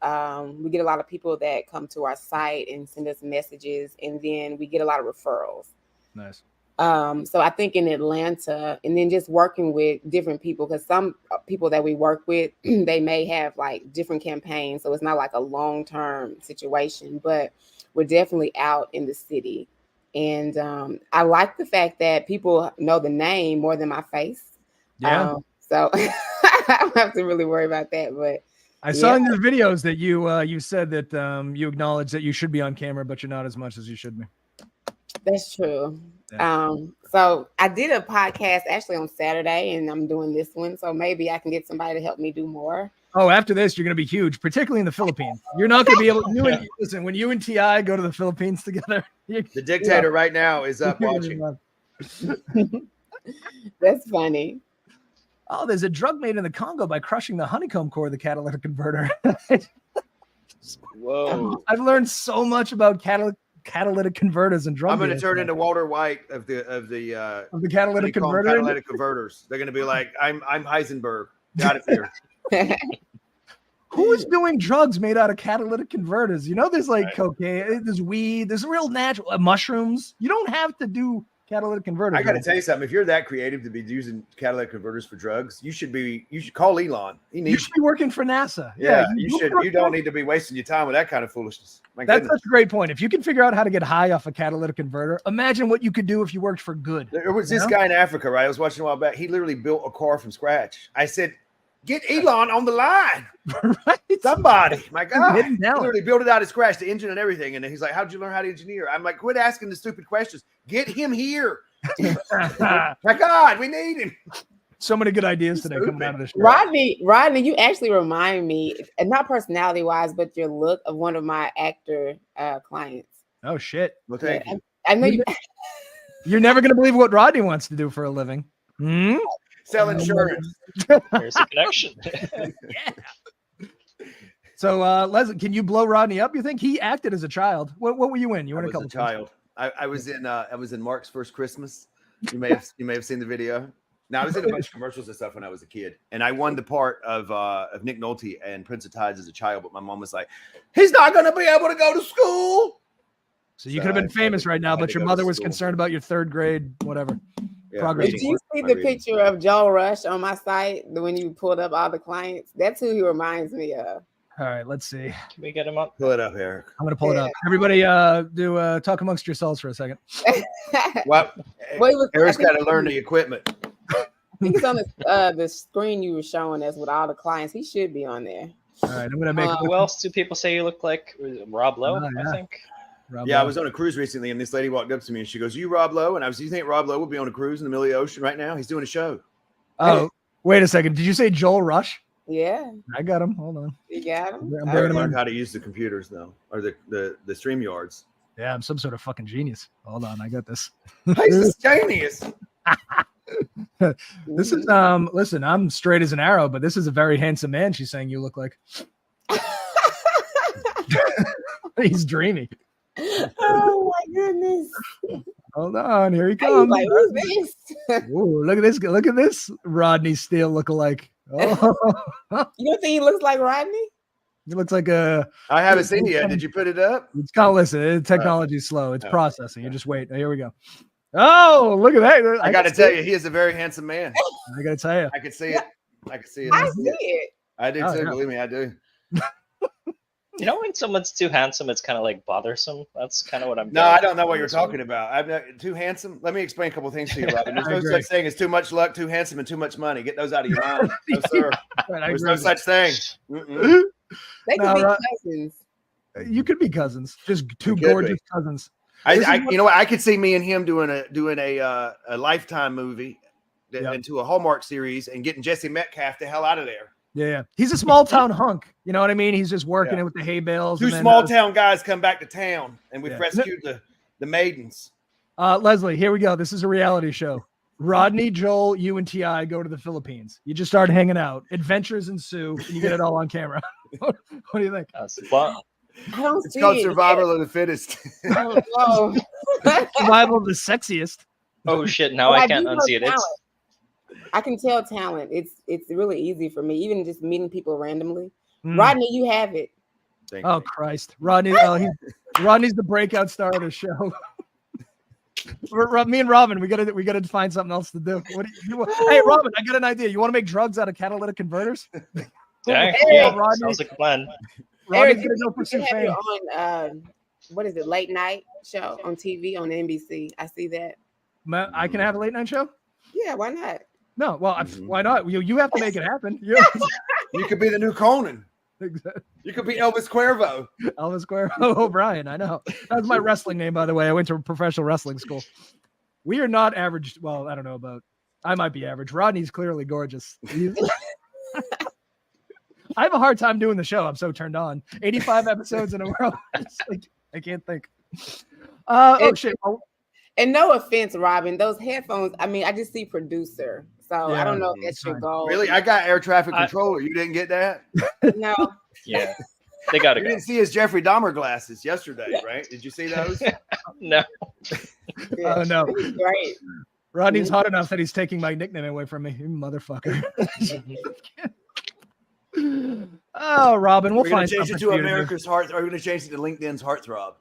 We get a lot of people that come to our site and send us messages, and then we get a lot of referrals. Nice. So I think in Atlanta, and then just working with different people, because some people that we work with, they may have like different campaigns. So it's not like a long-term situation, but we're definitely out in the city. And I like the fact that people know the name more than my face. Yeah. So I don't have to really worry about that. But I saw in your videos that you said that you acknowledge that you should be on camera, but you're not as much as you should be. That's true. Yeah. So I did a podcast actually on Saturday, and I'm doing this one. So maybe I can get somebody to help me do more. Oh, after this, you're going to be huge, particularly in the Philippines. You're not going to be able to listen, when you and T.I. go to the Philippines together. The dictator right now is up watching. That's funny. Oh, there's a drug made in the Congo by crushing the honeycomb core of the catalytic converter. Whoa. I've learned so much about catalytic converters and drug. I'm going to turn into Walter White of the catalytic converter. Catalytic converters. They're going to be like, I'm Heisenberg. Got it here. Who is doing drugs made out of catalytic converters? You know, there's like cocaine, there's weed, there's real natural mushrooms. You don't have to do catalytic converters. I got to tell you something. If you're that creative to be using catalytic converters for drugs, you should call Elon. You should be working for NASA. Yeah, you should. You don't need to be wasting your time with that kind of foolishness. That's such a great point. If you can figure out how to get high off a catalytic converter, imagine what you could do if you worked for good. There was this guy in Africa, right? I was watching a while back. He literally built a car from scratch. I said, get Elon on the line. Right? Somebody. My God. He He literally built it out of scratch, the engine and everything. And he's like, how'd you learn how to engineer? I'm like, quit asking the stupid questions. Get him here. My God, we need him. So many good ideas today coming out of this show. Rodney, you actually remind me, and not personality wise, but your look of one of my actor clients. Oh shit. Well, thank you. I know you. You're never gonna believe what Rodney wants to do for a living. Sell insurance. There's a connection. Yeah. So Leslie, can you blow Rodney up? You think he acted as a child? What were you in? You were in a couple of child. I was in Mark's First Christmas. You may have seen the video. Now I was in a bunch of commercials and stuff when I was a kid, and I won the part of Nick Nolte and Prince of Tides as a child. But my mom was like, "He's not going to be able to go to school." So you could have been famous right now, but your mother was concerned about your third grade, whatever. Yeah, progress. Did you see the picture of Joel Rush on my site when you pulled up all the clients? That's who he reminds me of. All right, let's see. Can we get him up? Pull it up, Eric. I'm gonna pull it up. Everybody, do talk amongst yourselves for a second. Well, Eric's got to learn the equipment. I think it's on the screen you were showing us with all the clients. He should be on there. All right, I'm gonna make. Who else do people say you look like? Rob Lowe, yeah. I think. Rob Yeah, Lowe. I was on a cruise recently, and this lady walked up to me and she goes, "You Rob Lowe?" And I was, "You think Rob Lowe would be on a cruise in the middle of the ocean right now? He's doing a show." Oh, wait a second. Did you say Joel Rush? Yeah, I got him. Hold on. you got him. I'm I bringing him learned in. how to use the computers though, or the StreamYards. Yeah, I'm some sort of fucking genius. Hold on, I got this. He's a genius. This is listen, I'm straight as an arrow, but this is a very handsome man. She's saying you look like. He's dreamy. Oh my goodness! Hold on, here he I was comes. like, who's this? Ooh, look at this! Look at this, Rodney Steele lookalike. Oh, You don't think he looks like Rodney? he looks like a. I haven't seen it yet. Did you put it up? It's called listen. Technology's slow. It's processing. You just wait. Here we go. Oh, look at that! I got to tell you, he is a very handsome man. I got to tell you. I can see it. I can see it. I see it. I do Oh, too. yeah. Believe me, I do. You know, when someone's too handsome, it's kind of like bothersome. That's kind of what I'm. No, getting I don't know what from you're this one. talking about. I'm not too handsome. Let me explain a couple of things to you, Robin. There's I no agree. such thing as too much luck, too handsome, and too much money. Get those out of your mind. No, sir. Right, I There's agree no with such thing. They could No, be Rod- cousins. that. You could be cousins, just two You could gorgeous be. cousins. You know what? I could see me and him doing a Lifetime movie Yep. into a Hallmark series and getting Jesse Metcalf the hell out of there. Yeah. He's a small town hunk. You know what I mean? He's just working Yeah. it with the hay bales. Two and then, small town guys come back to town, and we've Yeah. rescued the maidens. Leslie, here we go. This is a reality show. Rodney, Joel, you, and T.I. go to the Philippines. You just start hanging out. Adventures ensue, and you get it all on camera. What do you think? That's fun. I don't It's see called it. Survival of the Fittest. Oh, Survival of the sexiest. Oh shit! Now But I do can't know unsee it. It's talent. I can tell talent. It's really easy for me, even just meeting people randomly. Mm. Rodney, you have it. Thank Oh you. Christ, Rodney! Rodney's the breakout star of the show. Me and Robin, we gotta find something else to do. What do you want? Hey, Robin, I got an idea. You want to make drugs out of catalytic converters? yeah, Hey, yeah. Rodney. Sounds like a plan. Rodney's Eric, gonna go you pursue should have fame. you on what is it, late night show on TV on NBC. I see that. I can have a late night show. Yeah, why not? No, well, Mhm. why not? You have to make it happen. You could be the new Conan. You could be Elvis Cuervo. Elvis Cuervo O'Brien. I know. That's my wrestling name, by the way. I went to professional wrestling school. We are not average. Well, I don't know about. I might be average. Rodney's clearly gorgeous. I have a hard time doing the show. I'm so turned on. 85 episodes in a row. Like, I can't think. Oh shit. And no offense, Robin, those headphones. I mean, I just see producer, so I don't know if that should go. Really, I got air traffic controller. You didn't get that? No. Yeah, they got to go. You didn't see his Jeffrey Dahmer glasses yesterday, right? Did you see those? No. Oh no. Great. Rodney's hot enough that he's taking my nickname away from me. You motherfucker. Oh, Robin, we'll find change it to America's Heart. Or are we going to change it to LinkedIn's Heartthrob?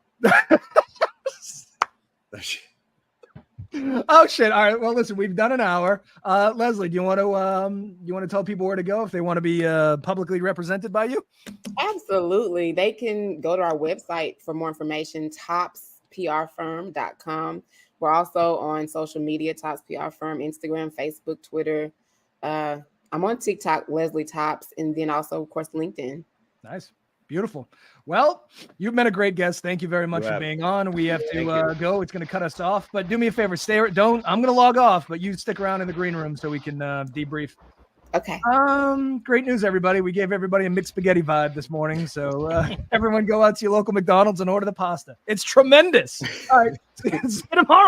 Oh shit! All right. Well, listen, we've done an hour. Leslie, do you want to tell people where to go if they want to be publicly represented by you? Absolutely. They can go to our website for more information. topsprfirm.com. We're also on social media. Tops PR Firm, Instagram, Facebook, Twitter. I'm on TikTok, Leslie Tops, and then also, of course, LinkedIn. Nice. Beautiful. Well, you've been a great guest. Thank you very much for being on. We have to go. It's going to cut us off, but do me a favor. I'm going to log off, but you stick around in the green room so we can debrief. Okay. Great news, everybody. We gave everybody a mixed spaghetti vibe this morning. So everyone go out to your local McDonald's and order the pasta. It's tremendous. All right. See you tomorrow.